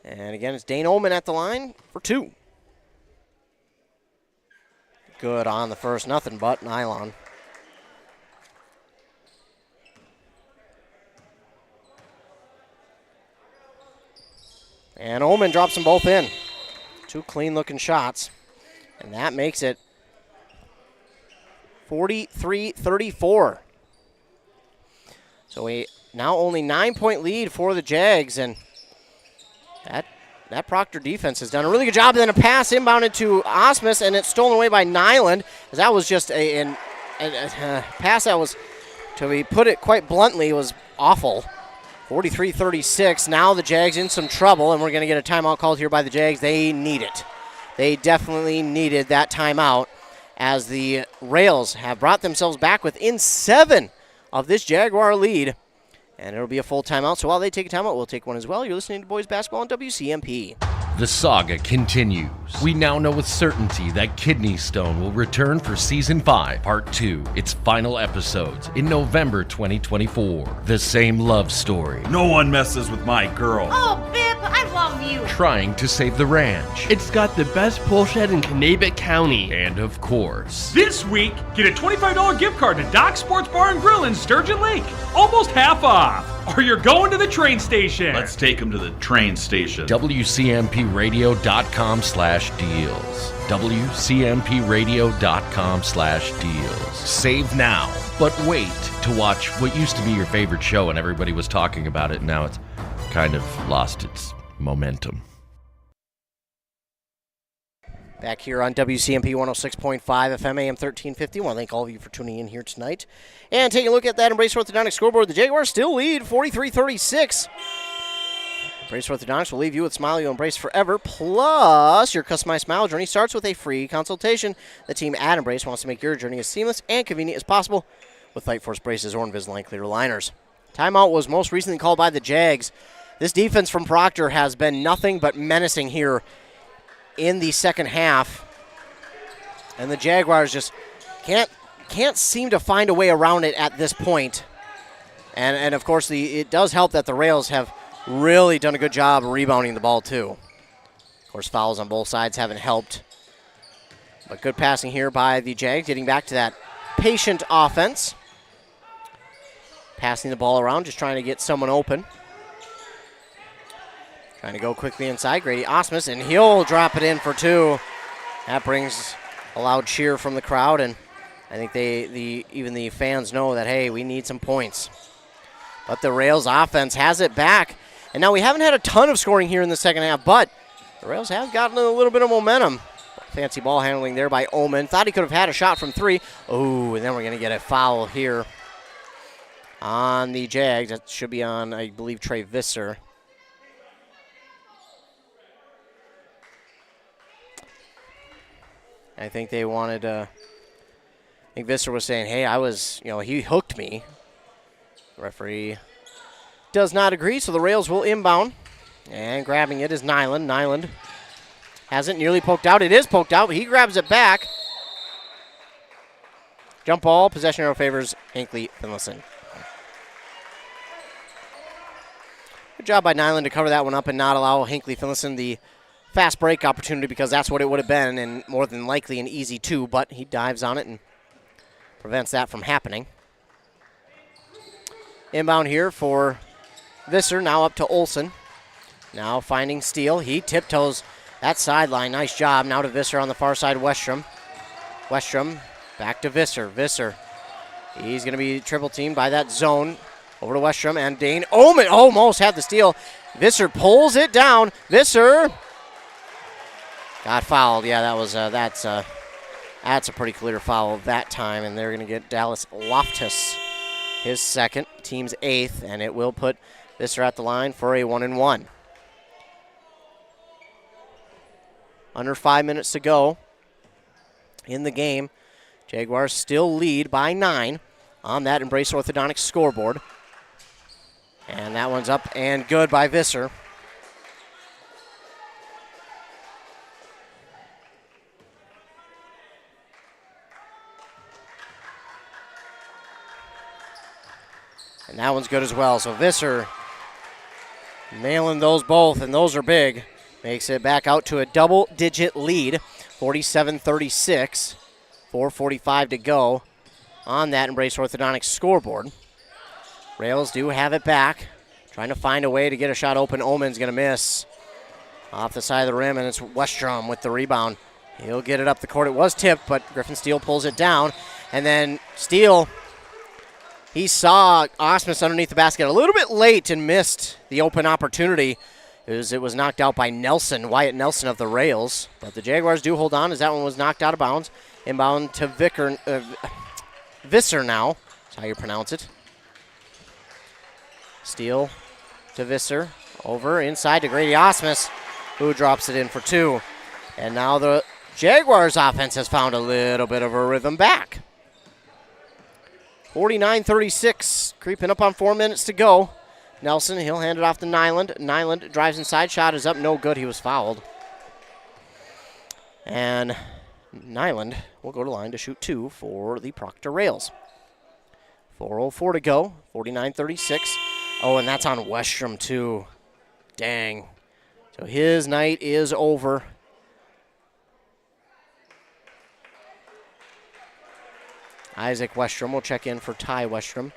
And again, it's Dane Omen at the line for 2. Good on the first, nothing but nylon. And Omen drops them both in. 2 clean-looking shots. And that makes it 43-34. So a now only 9-point lead for the Jags, and that Proctor defense has done a really good job. Then a pass inbounded to Osmus, and it's stolen away by Nyland. As that was just a pass that was, to be put it quite bluntly, was awful. 43-36. Now the Jags in some trouble, and we're going to get a timeout called here by the Jags. They need it. They definitely needed that timeout, as the Rails have brought themselves back within 7 of this Jaguar lead. And it'll be a full timeout. So while they take a timeout, we'll take one as well. You're listening to Boys Basketball on WCMP. The saga continues. We now know with certainty that Kidney Stone will return for Season 5, Part 2, its final episodes, in November 2024. The same love story. No one messes with my girl. Oh, Bip, I love you. Trying to save the ranch. It's got the best pull shed in Kanabec County. And of course, This week, get a $25 gift card to Doc Sports Bar and Grill in Sturgeon Lake. Almost half off. Or you're going to the train station. Let's take him to the train station. WCMPradio.com/deals. WCMPradio.com/deals. Save now, but wait to watch what used to be your favorite show and everybody was talking about it. Now it's kind of lost its momentum. Back here on WCMP 106.5 FM AM 1350. I want to thank all of you for tuning in here tonight. And taking a look at that Embrace Orthodontics scoreboard, the Jaguars still lead 43-36. Embrace Orthodontics will leave you with Smile You'll Embrace Forever. Plus, your customized smile journey starts with a free consultation. The team at Embrace wants to make your journey as seamless and convenient as possible with Light Force braces or Invisalign clear aligners. Timeout was most recently called by the Jags. This defense from Proctor has been nothing but menacing here in the second half, and the Jaguars just can't seem to find a way around it at this point. And of course, it does help that the Rails have really done a good job rebounding the ball too. Of course, fouls on both sides haven't helped, but good passing here by the Jags, getting back to that patient offense, passing the ball around, just trying to get someone open. Trying to go quickly inside, Grady Osmus, and he'll drop it in for two. That brings a loud cheer from the crowd, and I think even the fans know that, hey, we need some points. But the Rails offense has it back, and now we haven't had a ton of scoring here in the second half, but the Rails have gotten a little bit of momentum. Fancy ball handling there by Omen. Thought he could have had a shot from three. Oh, and then we're going to get a foul here on the Jags. That should be on, I believe, Trey Visser. I think they wanted I think Visser was saying, hey, he hooked me. The referee does not agree, so the Rails will inbound. And grabbing it is Nyland. Nyland has it nearly poked out. It is poked out, but he grabs it back. Jump ball, possession arrow favors Hinckley Finlayson. Good job by Nyland to cover that one up and not allow Hinckley Finlayson the fast break opportunity, because that's what it would have been, and more than likely an easy two, but he dives on it and prevents that from happening. Inbound here for Visser, now up to Olsen. Now finding Steele. He tiptoes that sideline. Nice job. Now to Visser on the far side, Westrom. Westrom back to Visser. Visser, he's going to be triple teamed by that zone. Over to Westrom, and Dane Omen almost had the steal. Visser pulls it down. Visser got fouled. Yeah, that's a pretty clear foul that time, and they're going to get Dallas Loftus his second, team's eighth, and it will put Visser at the line for a 1-and-1. Under 5 minutes to go in the game. Jaguars still lead by 9 on that Embrace Orthodontics scoreboard. And that one's up and good by Visser. And that one's good as well. So Visser nailing those both, and those are big. Makes it back out to a double-digit lead, 47-36. 4:45 to go on that Embrace Orthodontics scoreboard. Rails do have it back. Trying to find a way to get a shot open. Omen's going to miss off the side of the rim, and it's Westrom with the rebound. He'll get it up the court. It was tipped, but Griffin Steele pulls it down. And then Steele, he saw Osmus underneath the basket a little bit late and missed the open opportunity. It was knocked out by Nelson, Wyatt Nelson of the Rails. But the Jaguars do hold on as that one was knocked out of bounds. Inbound to Visser now. That's how you pronounce it. Steele to Visser. Over inside to Grady Osmus, who drops it in for two. And now the Jaguars offense has found a little bit of a rhythm back. 49-36, creeping up on 4 minutes to go. Nelson, he'll hand it off to Nyland. Nyland drives inside, shot is up, no good, he was fouled. And Nyland will go to line to shoot 2 for the Proctor Rails. 4:04 to go, 49-36. Oh, and that's on Westrom too. Dang. So his night is over. Isaac Westrom will check in for Ty Westrom.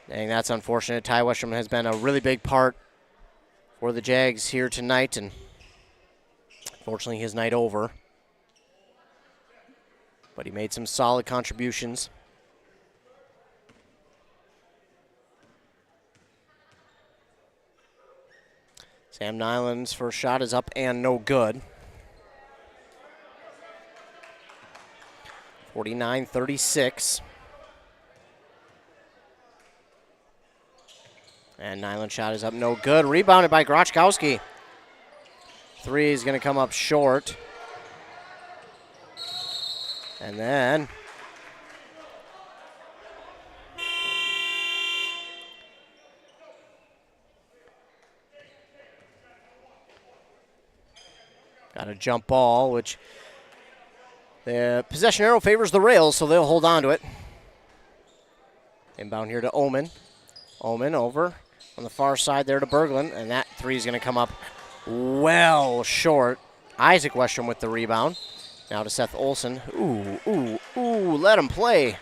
Dang, that's unfortunate. Ty Westrom has been a really big part for the Jags here tonight, and unfortunately his night over. But he made some solid contributions. Sam Nyland's first shot is up and no good. 49-36. And Nyland's shot is up, no good. Rebounded by Grochkowski. 3 is going to come up short. And then got a jump ball, which the possession arrow favors the Rails, so they'll hold on to it. Inbound here to Omen. Omen over on the far side there to Berglund, and that 3 is going to come up well short. Isaac Westrom with the rebound. Now to Seth Olson. Ooh, let him play.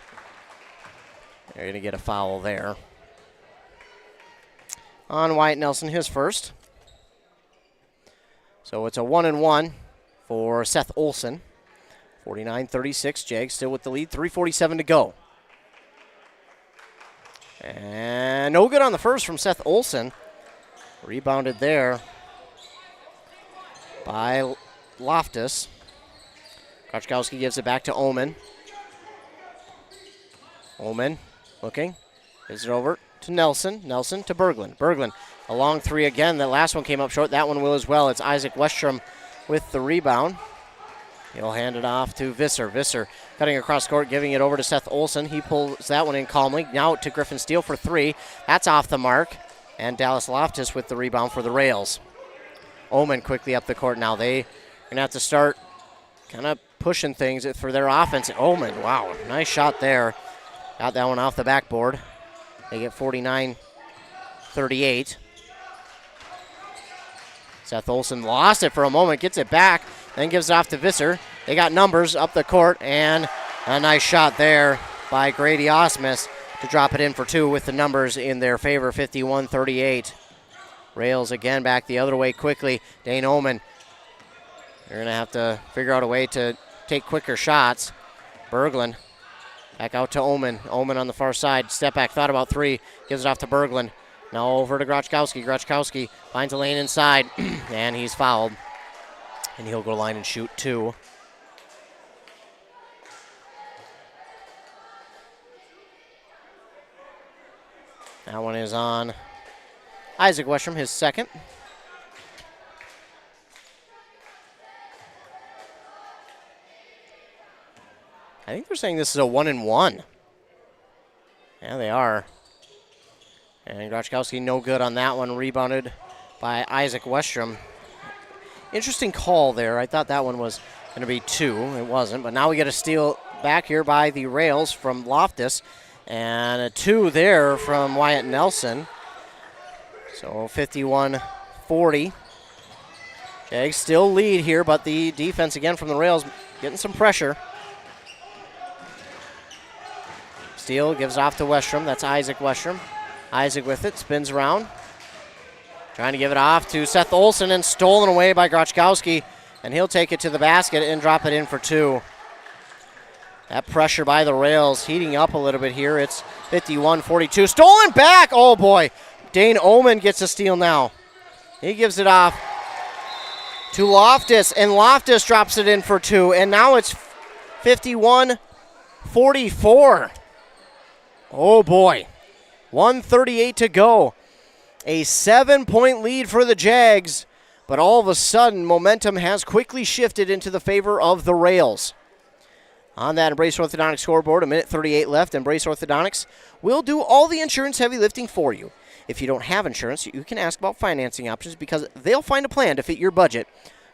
They're going to get a foul there. On Wyatt Nelson, his first. So it's a 1-and-1 for Seth Olson. 49-36, Jags still with the lead. 3:47 to go. And no good on the first from Seth Olson. Rebounded there by Loftus. Grochkowski gives it back to Omen. Omen looking. Gives it over to Nelson. Nelson to Berglund. Berglund, a long 3 again. That last one came up short. That one will as well. It's Isaac Westrom with the rebound. He'll hand it off to Visser. Visser cutting across court, giving it over to Seth Olson. He pulls that one in calmly. Now to Griffin Steele for 3. That's off the mark. And Dallas Loftus with the rebound for the Rails. Omen quickly up the court now. They're going to have to start kind of pushing things for their offense. Omen, wow, nice shot there. Got that one off the backboard. They get 49-38. Seth Olson lost it for a moment, gets it back, then gives it off to Visser. They got numbers up the court, and a nice shot there by Grady Osmus to drop it in for 2 with the numbers in their favor, 51-38. Rails again back the other way quickly. Dane Omen, they're going to have to figure out a way to take quicker shots. Berglund back out to Omen. Omen on the far side. Step back, thought about 3. Gives it off to Berglund. Now over to Grochkowski. Grochkowski finds a lane inside, and he's fouled. And he'll go line and shoot 2. That one is on Isaac Westrom, his second. I think they're saying this is a 1-and-1. Yeah, they are. And Grochkowski no good on that one. Rebounded by Isaac Westrom. Interesting call there. I thought that one was going to be 2. It wasn't. But now we get a steal back here by the Rails from Loftus. And a 2 there from Wyatt Nelson. So 51-40. Jags still lead here, but the defense again from the Rails getting some pressure. Steele gives off to Westrom. That's Isaac Westrom. Isaac with it, spins around. Trying to give it off to Seth Olson and stolen away by Grochkowski. And he'll take it to the basket and drop it in for 2. That pressure by the Rails heating up a little bit here. It's 51-42. Stolen back! Oh boy. Dane Omen gets a steal now. He gives it off to Loftus, and Loftus drops it in for 2. And now it's 51-44. Oh boy. 1:38 to go. A 7-point lead for the Jags, but all of a sudden momentum has quickly shifted into the favor of the Rails. On that Embrace Orthodontics scoreboard, 1:38 left. Embrace Orthodontics will do all the insurance heavy lifting for you. If you don't have insurance, you can ask about financing options because they'll find a plan to fit your budget.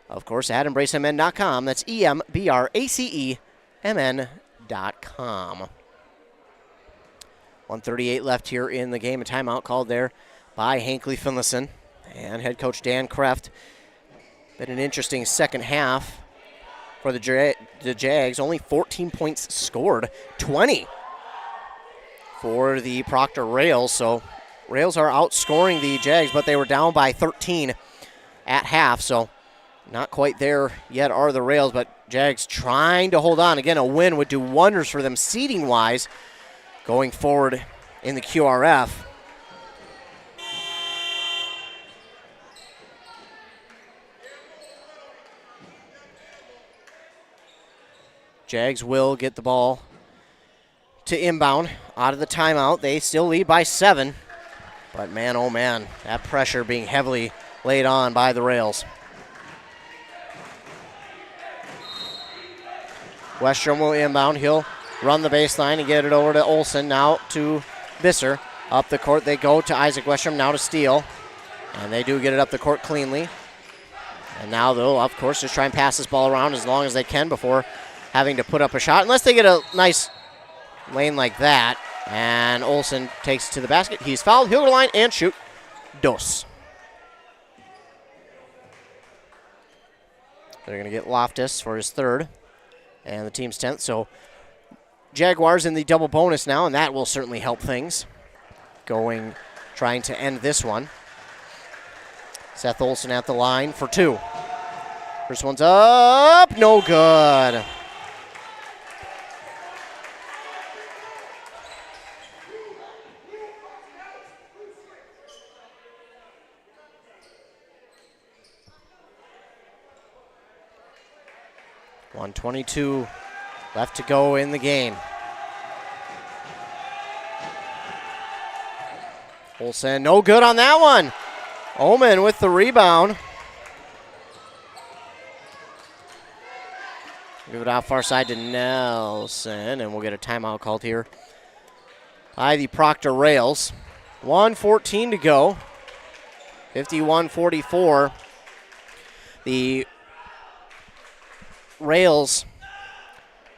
Of course, at EmbraceMN.com. That's EMBRACEMN.com. 1:38 left here in the game. A timeout called there by Hinckley Finlayson and head coach Dan Kreft. Been an interesting second half for the Jags. Only 14 points scored, 20 for the Proctor Rails. So Rails are outscoring the Jags, but they were down by 13 at half. So not quite there yet are the Rails, but Jags trying to hold on. Again, a win would do wonders for them seeding-wise going forward in the QRF. Jags will get the ball to inbound out of the timeout. They still lead by 7. But man, oh man, that pressure being heavily laid on by the Rails. Westrom will inbound. He'll run the baseline and get it over to Olsen. Now to Visser. Up the court they go to Isaac Westrom. Now to Steele. And they do get it up the court cleanly. And now they'll, of course, just try and pass this ball around as long as they can before having to put up a shot. Unless they get a nice lane like that. And Olsen takes it to the basket. He's fouled. He'll go to the line and shoot. Dos. They're going to get Loftus for his third. And the team's 10th. So Jaguars in the double bonus now, and that will certainly help things. Trying to end this one. Seth Olsen at the line for 2. First one's up. No good. .122 left to go in the game. Olsen, no good on that one. Omen with the rebound. Move it out far side to Nelson, and we'll get a timeout called here by the Proctor Rails. 1:14 to go. 51-44. The Rails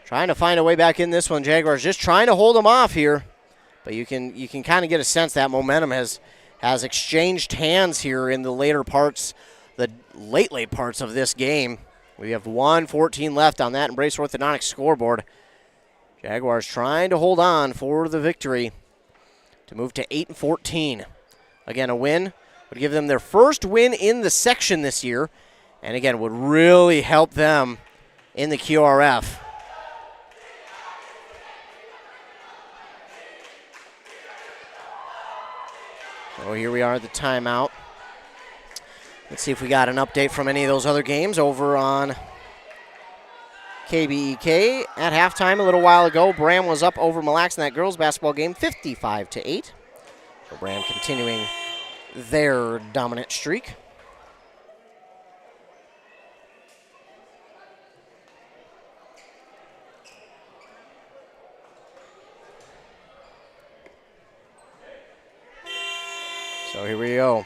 trying to find a way back in this one. Jaguars just trying to hold them off here. But you can kind of get a sense that momentum has exchanged hands here in the late parts of this game. We have 1:14 left on that Embrace Orthodontics scoreboard. Jaguars trying to hold on for the victory to move to 8-14. Again, a win would give them their first win in the section this year, and again would really help them in the QRF. So here we are at the timeout. Let's see if we got an update from any of those other games over on KBEK. At halftime a little while ago, Bram was up over Mille Lacs in that girls basketball game, 55-8. So Bram continuing their dominant streak. So here we go.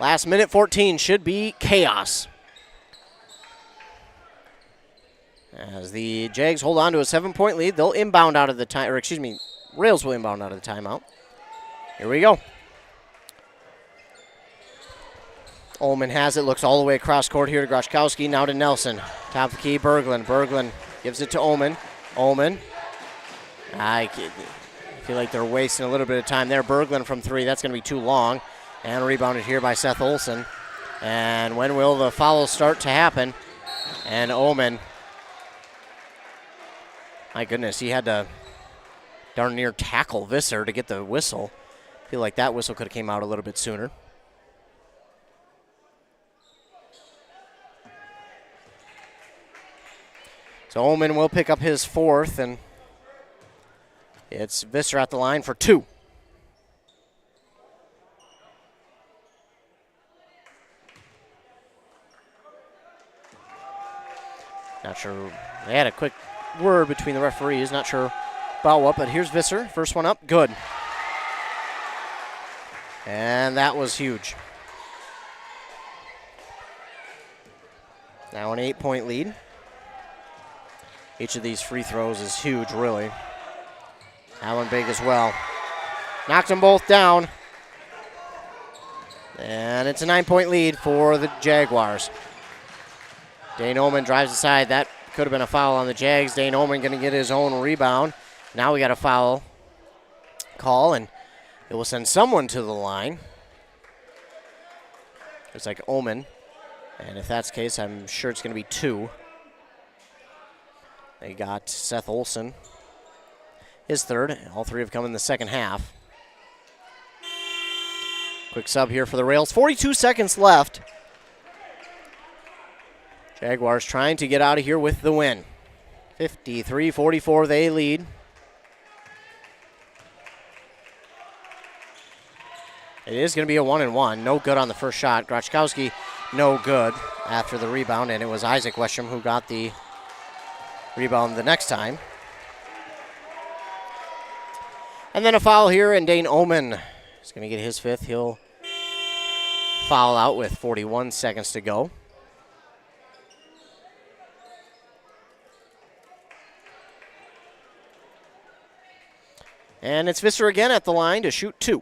Last minute 14 should be chaos. As the Jags hold on to a 7-point lead, they'll inbound out of the time, or excuse me, Rails will inbound out of the timeout. Here we go. Ullman has it, looks all the way across court here to Groszkowski, now to Nelson. Top of the key, Berglund. Berglund gives it to Ullman. Ullman. I feel like they're wasting a little bit of time there. Berglund from 3, that's going to be too long. And rebounded here by Seth Olsen. And when will the fouls start to happen? And Ullman, my goodness, he had to darn near tackle Visser to get the whistle. I feel like that whistle could have came out a little bit sooner. So Ullman will pick up his 4th, and it's Visser at the line for 2. Not sure. They had a quick word between the referees. Not sure about what, but here's Visser. First one up, good. And that was huge. Now an 8-point lead. Each of these free throws is huge, really. That one big as well. Knocked them both down. And it's a 9-point lead for the Jaguars. Dane Oman drives aside. That could have been a foul on the Jags. Dane Oman going to get his own rebound. Now we got a foul call, and it will send someone to the line. It's like Oman. And if that's the case, I'm sure it's going to be 2. They got Seth Olson, his third. All 3 have come in the second half. Quick sub here for the Rails. 42 seconds left. Jaguars trying to get out of here with the win. 53-44, they lead. It is going to be a 1-and-1. No good on the first shot. Grochkowski, no good after the rebound, and it was Isaac Westrom who got the rebound the next time. And then a foul here, and Dane Oman is going to get his 5th. He'll foul out with 41 seconds to go. And it's Visser again at the line to shoot 2.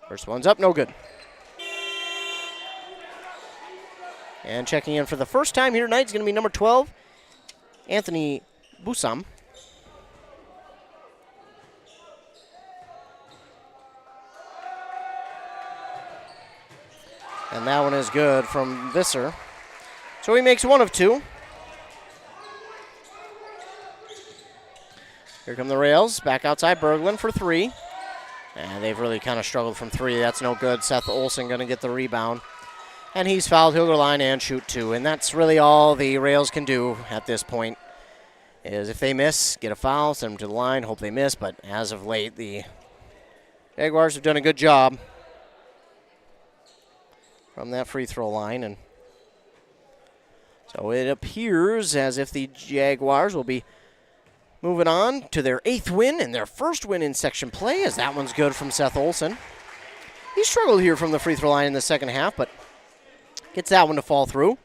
First one's up, no good. And checking in for the first time here tonight is going to be number 12, Anthony Busam. And that one is good from Visser. So he makes 1 of 2. Here come the Rails, back outside Berglund for 3. And they've really kind of struggled from 3. That's no good. Seth Olson going to get the rebound. And he's fouled. He'll go line and shoot 2. And that's really all the Rails can do at this point, is if they miss, get a foul, send them to the line, hope they miss. But as of late, the Jaguars have done a good job from that free throw line. And so it appears as if the Jaguars will be moving on to their 8th win and their first win in section play, as that one's good from Seth Olson. He struggled here from the free throw line in the second half, but gets that one to fall through.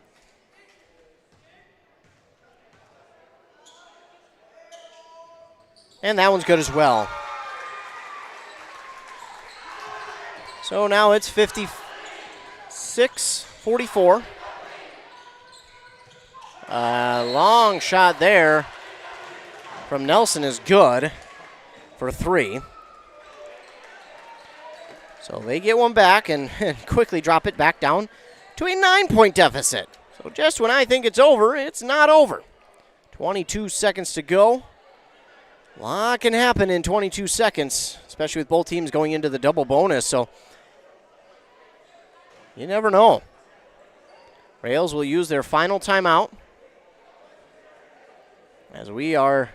And that one's good as well. So now it's 56-44. Long shot there from Nelson is good for 3. So they get one back and quickly drop it back down to a 9-point deficit. So just when I think it's over, it's not over. 22 seconds to go. A lot can happen in 22 seconds, especially with both teams going into the double bonus. So you never know. Rails will use their final timeout as we are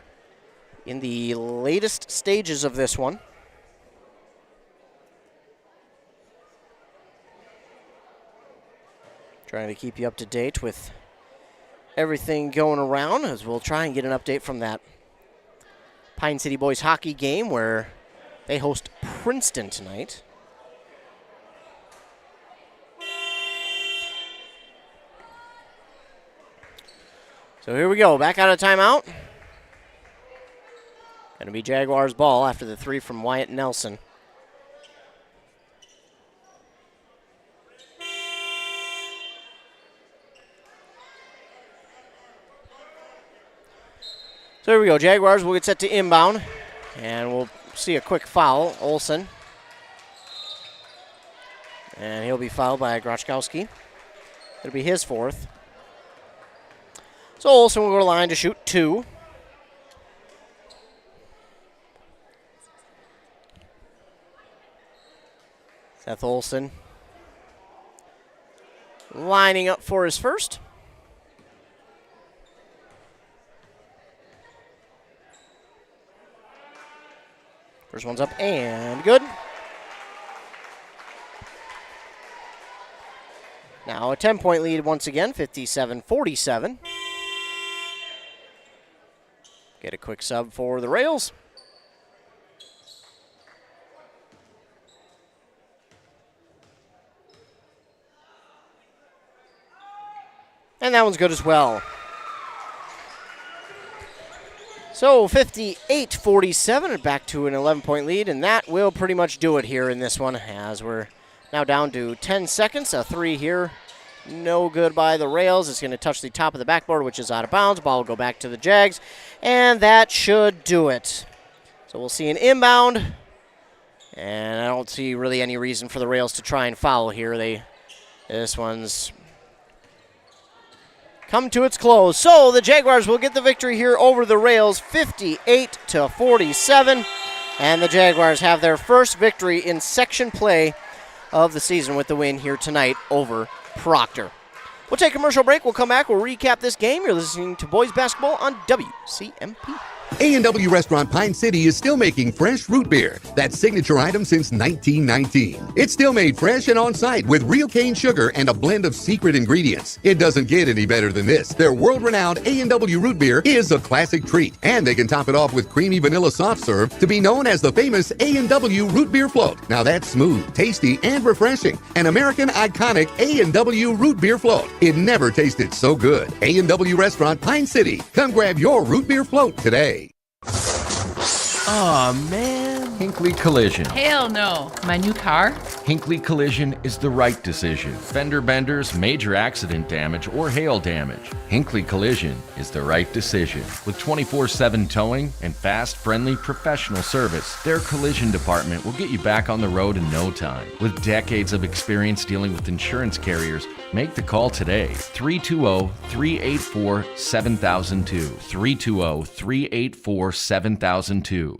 in the latest stages of this one. Trying to keep you up to date with everything going around, as we'll try and get an update from that Pine City Boys hockey game where they host Princeton tonight. So here we go, back out of timeout. Going to be Jaguars ball after the 3 from Wyatt Nelson. So here we go, Jaguars will get set to inbound, and we'll see a quick foul, Olson. And he'll be fouled by Grochkowski. It'll be his 4th. So Olson will go to line to shoot 2. Seth Olson lining up for his first. First one's up and good. Now a 10-point lead once again, 57-47. Get a quick sub for the Rails. And that one's good as well. So 58-47 and back to an 11-point lead, and that will pretty much do it here in this one as we're now down to 10 seconds. A 3 here. No good by the Rails. It's going to touch the top of the backboard, which is out of bounds. Ball will go back to the Jags, and that should do it. So we'll see an inbound, and I don't see really any reason for the Rails to try and foul here. This one's come to its close. So the Jaguars will get the victory here over the Rails, 58-47. And the Jaguars have their first victory in section play of the season with the win here tonight over Proctor. We'll take a commercial break. We'll come back. We'll recap this game. You're listening to Boys Basketball on WCMP. A&W Restaurant Pine City is still making fresh root beer. That signature item since 1919. It's still made fresh and on-site with real cane sugar and a blend of secret ingredients. It doesn't get any better than this. Their world-renowned A&W root beer is a classic treat, and they can top it off with creamy vanilla soft serve to be known as the famous A&W root beer float. Now that's smooth, tasty, and refreshing. An American iconic A&W root beer float. It never tasted so good. A&W Restaurant Pine City. Come grab your root beer float today. Aw, man. Hinckley Collision. Hell no. My new car? Hinckley Collision is the right decision. Fender benders, major accident damage, or hail damage. Hinckley Collision is the right decision. With 24/7 towing and fast, friendly, professional service, their collision department will get you back on the road in no time. With decades of experience dealing with insurance carriers, make the call today. 320-384-7002. 320-384-7002.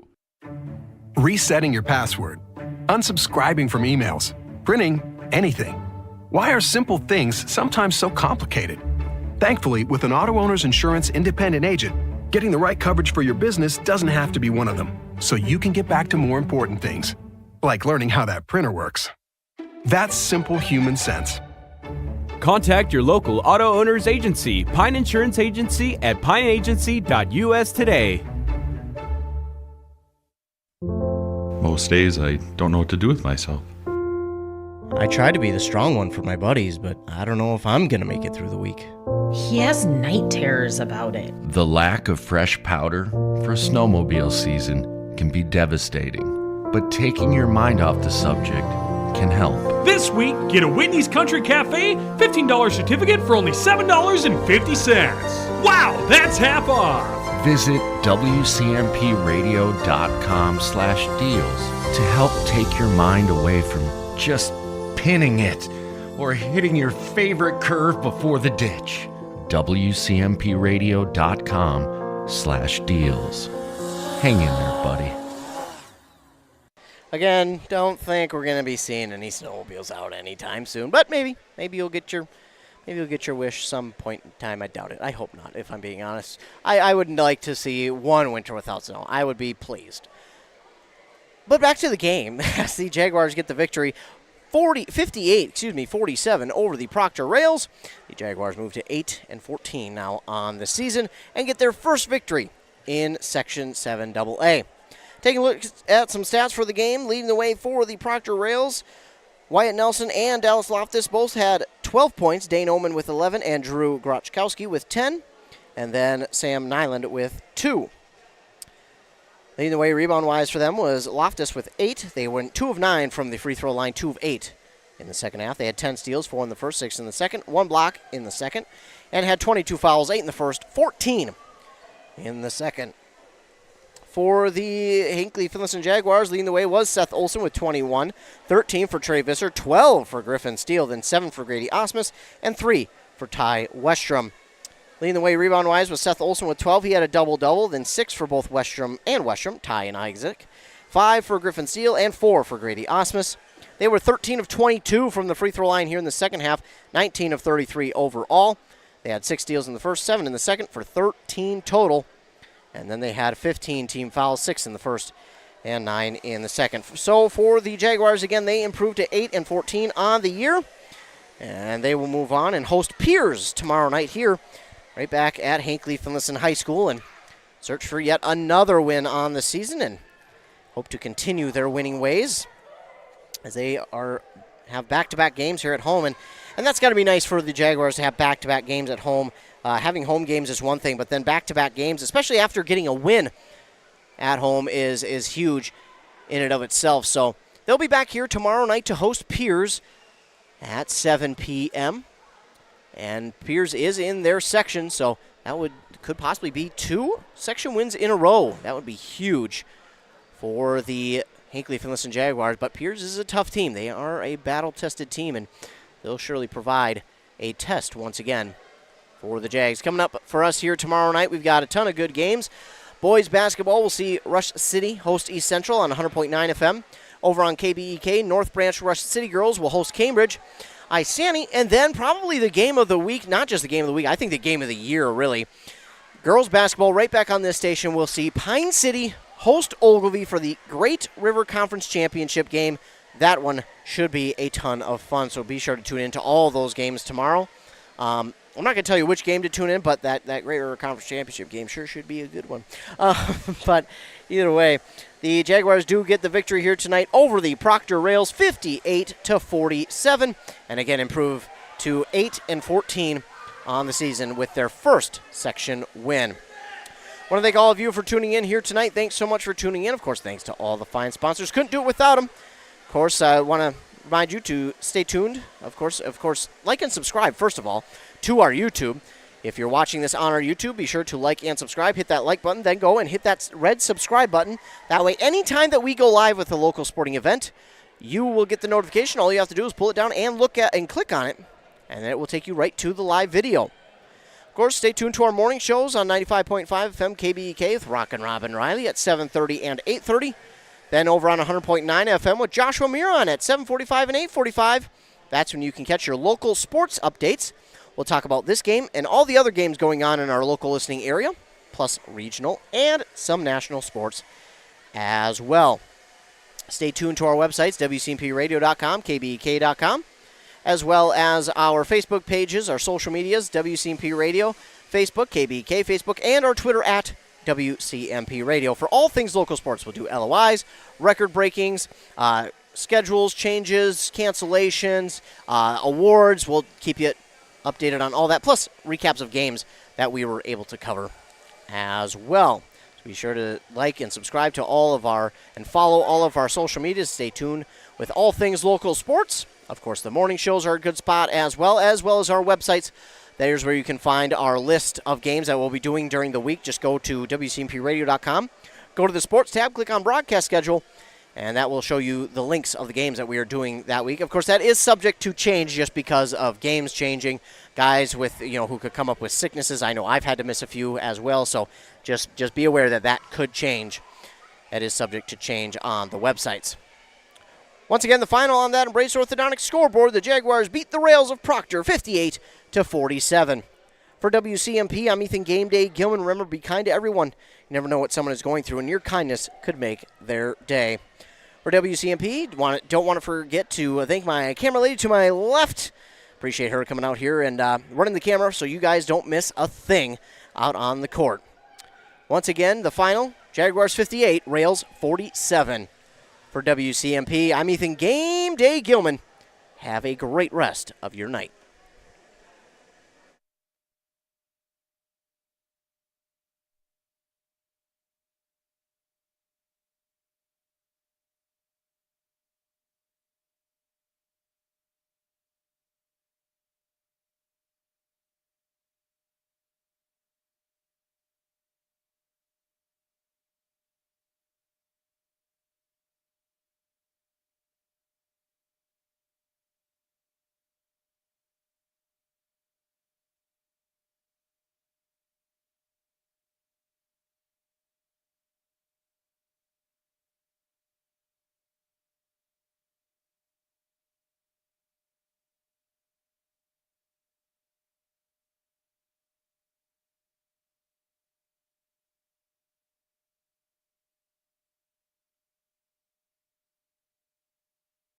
Resetting your password, unsubscribing from emails, printing anything. Why are simple things sometimes so complicated? Thankfully, with an auto owner's insurance independent agent, getting the right coverage for your business doesn't have to be one of them, so you can get back to more important things, like learning how that printer works. That's simple human sense. Contact your local auto owner's agency, Pine Insurance Agency, at pineagency.us today. Most days, I don't know what to do with myself. I try to be the strong one for my buddies, but I don't know if I'm going to make it through the week. He has night terrors about it. The lack of fresh powder for snowmobile season can be devastating, but taking your mind off the subject can help. This week, get a Whitney's Country Cafe $15 certificate for only $7.50. Wow, that's half off. Visit WCMPradio.com/deals to help take your mind away from just pinning it or hitting your favorite curve before the ditch. WCMPradio.com/deals. Hang in there, buddy. Again, don't think we're going to be seeing any snowmobiles out anytime soon, but maybe you'll get your wish some point in time. I doubt it. I hope not, if I'm being honest. I would like to see one winter without snow. I would be pleased. But back to the game as the Jaguars get the victory 47 over the Proctor Rails. The Jaguars move to 8-14 now on the season and get their first victory in Section 7AA. Taking a look at some stats for the game, leading the way for the Proctor Rails, Wyatt Nelson and Dallas Loftus both had 12 points. Dane Oman with 11 and Drew Grochkowski with 10. And then Sam Nyland with 2. Leading the way rebound-wise for them was Loftus with 8. They went 2 of 9 from the free throw line, 2 of 8 in the second half. They had 10 steals, 4 in the first, 6 in the second, 1 block in the second, and had 22 fouls, 8 in the first, 14 in the second. For the Hinckley Finlayson Jaguars, leading the way was Seth Olson with 21, 13 for Trey Visser, 12 for Griffin Steele, then 7 for Grady Osmus, and 3 for Ty Westrom. Leading the way rebound-wise was Seth Olson with 12. He had a double-double, then 6 for both Westrom, Ty and Isaac, 5 for Griffin Steele, and 4 for Grady Osmus. They were 13 of 22 from the free throw line here in the second half, 19 of 33 overall. They had 6 steals in the first, 7 in the second for 13 total. And then they had 15 team fouls, 6 in the first and 9 in the second. So for the Jaguars, again, they improved to 8-14 on the year. And they will move on and host Piers tomorrow night here, right back at Hinckley Finlayson High School, and search for yet another win on the season and hope to continue their winning ways as they have back-to-back games here at home. And that's got to be nice for the Jaguars to have back-to-back games at home. Having home games is one thing, but then back-to-back games, especially after getting a win at home, is huge in and of itself. So they'll be back here tomorrow night to host Piers at 7 p.m. And Piers is in their section, so that could possibly be 2 section wins in a row. That would be huge for the Hinckley Finlayson Jaguars. But Piers is a tough team. They are a battle-tested team, and they'll surely provide a test once again for the Jags. Coming up for us here tomorrow night, we've got a ton of good games. Boys basketball will see Rush City host East Central on 100.9 FM. Over on KBEK, North Branch Rush City Girls will host Cambridge Isani, and then probably the game of the week, not just the game of the week, I think the game of the year, really. Girls basketball, right back on this station, we'll see Pine City host Ogilvy for the Great River Conference Championship game. That one should be a ton of fun, so be sure to tune in to all those games tomorrow. I'm not going to tell you which game to tune in, but that Great River Conference Championship game sure should be a good one. But either way, the Jaguars do get the victory here tonight over the Proctor Rails, 58-47, and again improve to 8-14 on the season with their first section win. I want to thank all of you for tuning in here tonight. Thanks so much for tuning in. Of course, thanks to all the fine sponsors. Couldn't do it without them. Of course, I want to remind you to stay tuned. Of course, like and subscribe, first of all, to our YouTube. If you're watching this on our YouTube, be sure to like and subscribe. Hit that like button, then go and hit that red subscribe button. That way, anytime that we go live with a local sporting event, you will get the notification. All you have to do is pull it down and look at and click on it, and then it will take you right to the live video. Of course, stay tuned to our morning shows on 95.5 FM KBEK with Rockin' Robin Riley at 7:30 and 8:30. Then over on 100.9 FM with Joshua Miron at 7:45 and 8:45. That's when you can catch your local sports updates. We'll talk about this game and all the other games going on in our local listening area, plus regional and some national sports as well. Stay tuned to our websites, WCMPradio.com, KBEK.com, as well as our Facebook pages, our social medias, WCMP Radio, Facebook, KBEK Facebook, and our Twitter at WCMP Radio. For all things local sports, we'll do LOIs, record breakings, schedules, changes, cancellations, awards. We'll keep you updated on all that, plus recaps of games that we were able to cover as well. So be sure to like and subscribe to and follow all of our social medias. Stay tuned with all things local sports. Of course, the morning shows are a good spot as well as our websites. There's where you can find our list of games that we'll be doing during the week. Just go to WCMPradio.com, go to the sports tab, click on broadcast schedule, and that will show you the links of the games that we are doing that week. Of course, that is subject to change just because of games changing. Guys with who could come up with sicknesses. I know I've had to miss a few as well, so just be aware that could change. That is subject to change on the websites. Once again, the final on that Embrace Orthodontics scoreboard, the Jaguars beat the Rails of Proctor 58-47. For WCMP, I'm Ethan Game Day Gilman. Remember, be kind to everyone. You never know what someone is going through, and your kindness could make their day. For WCMP, don't want to forget to thank my camera lady to my left. Appreciate her coming out here and running the camera so you guys don't miss a thing out on the court. Once again, the final, Jaguars 58, Rails 47. For WCMP, I'm Ethan Game Day Gilman. Have a great rest of your night.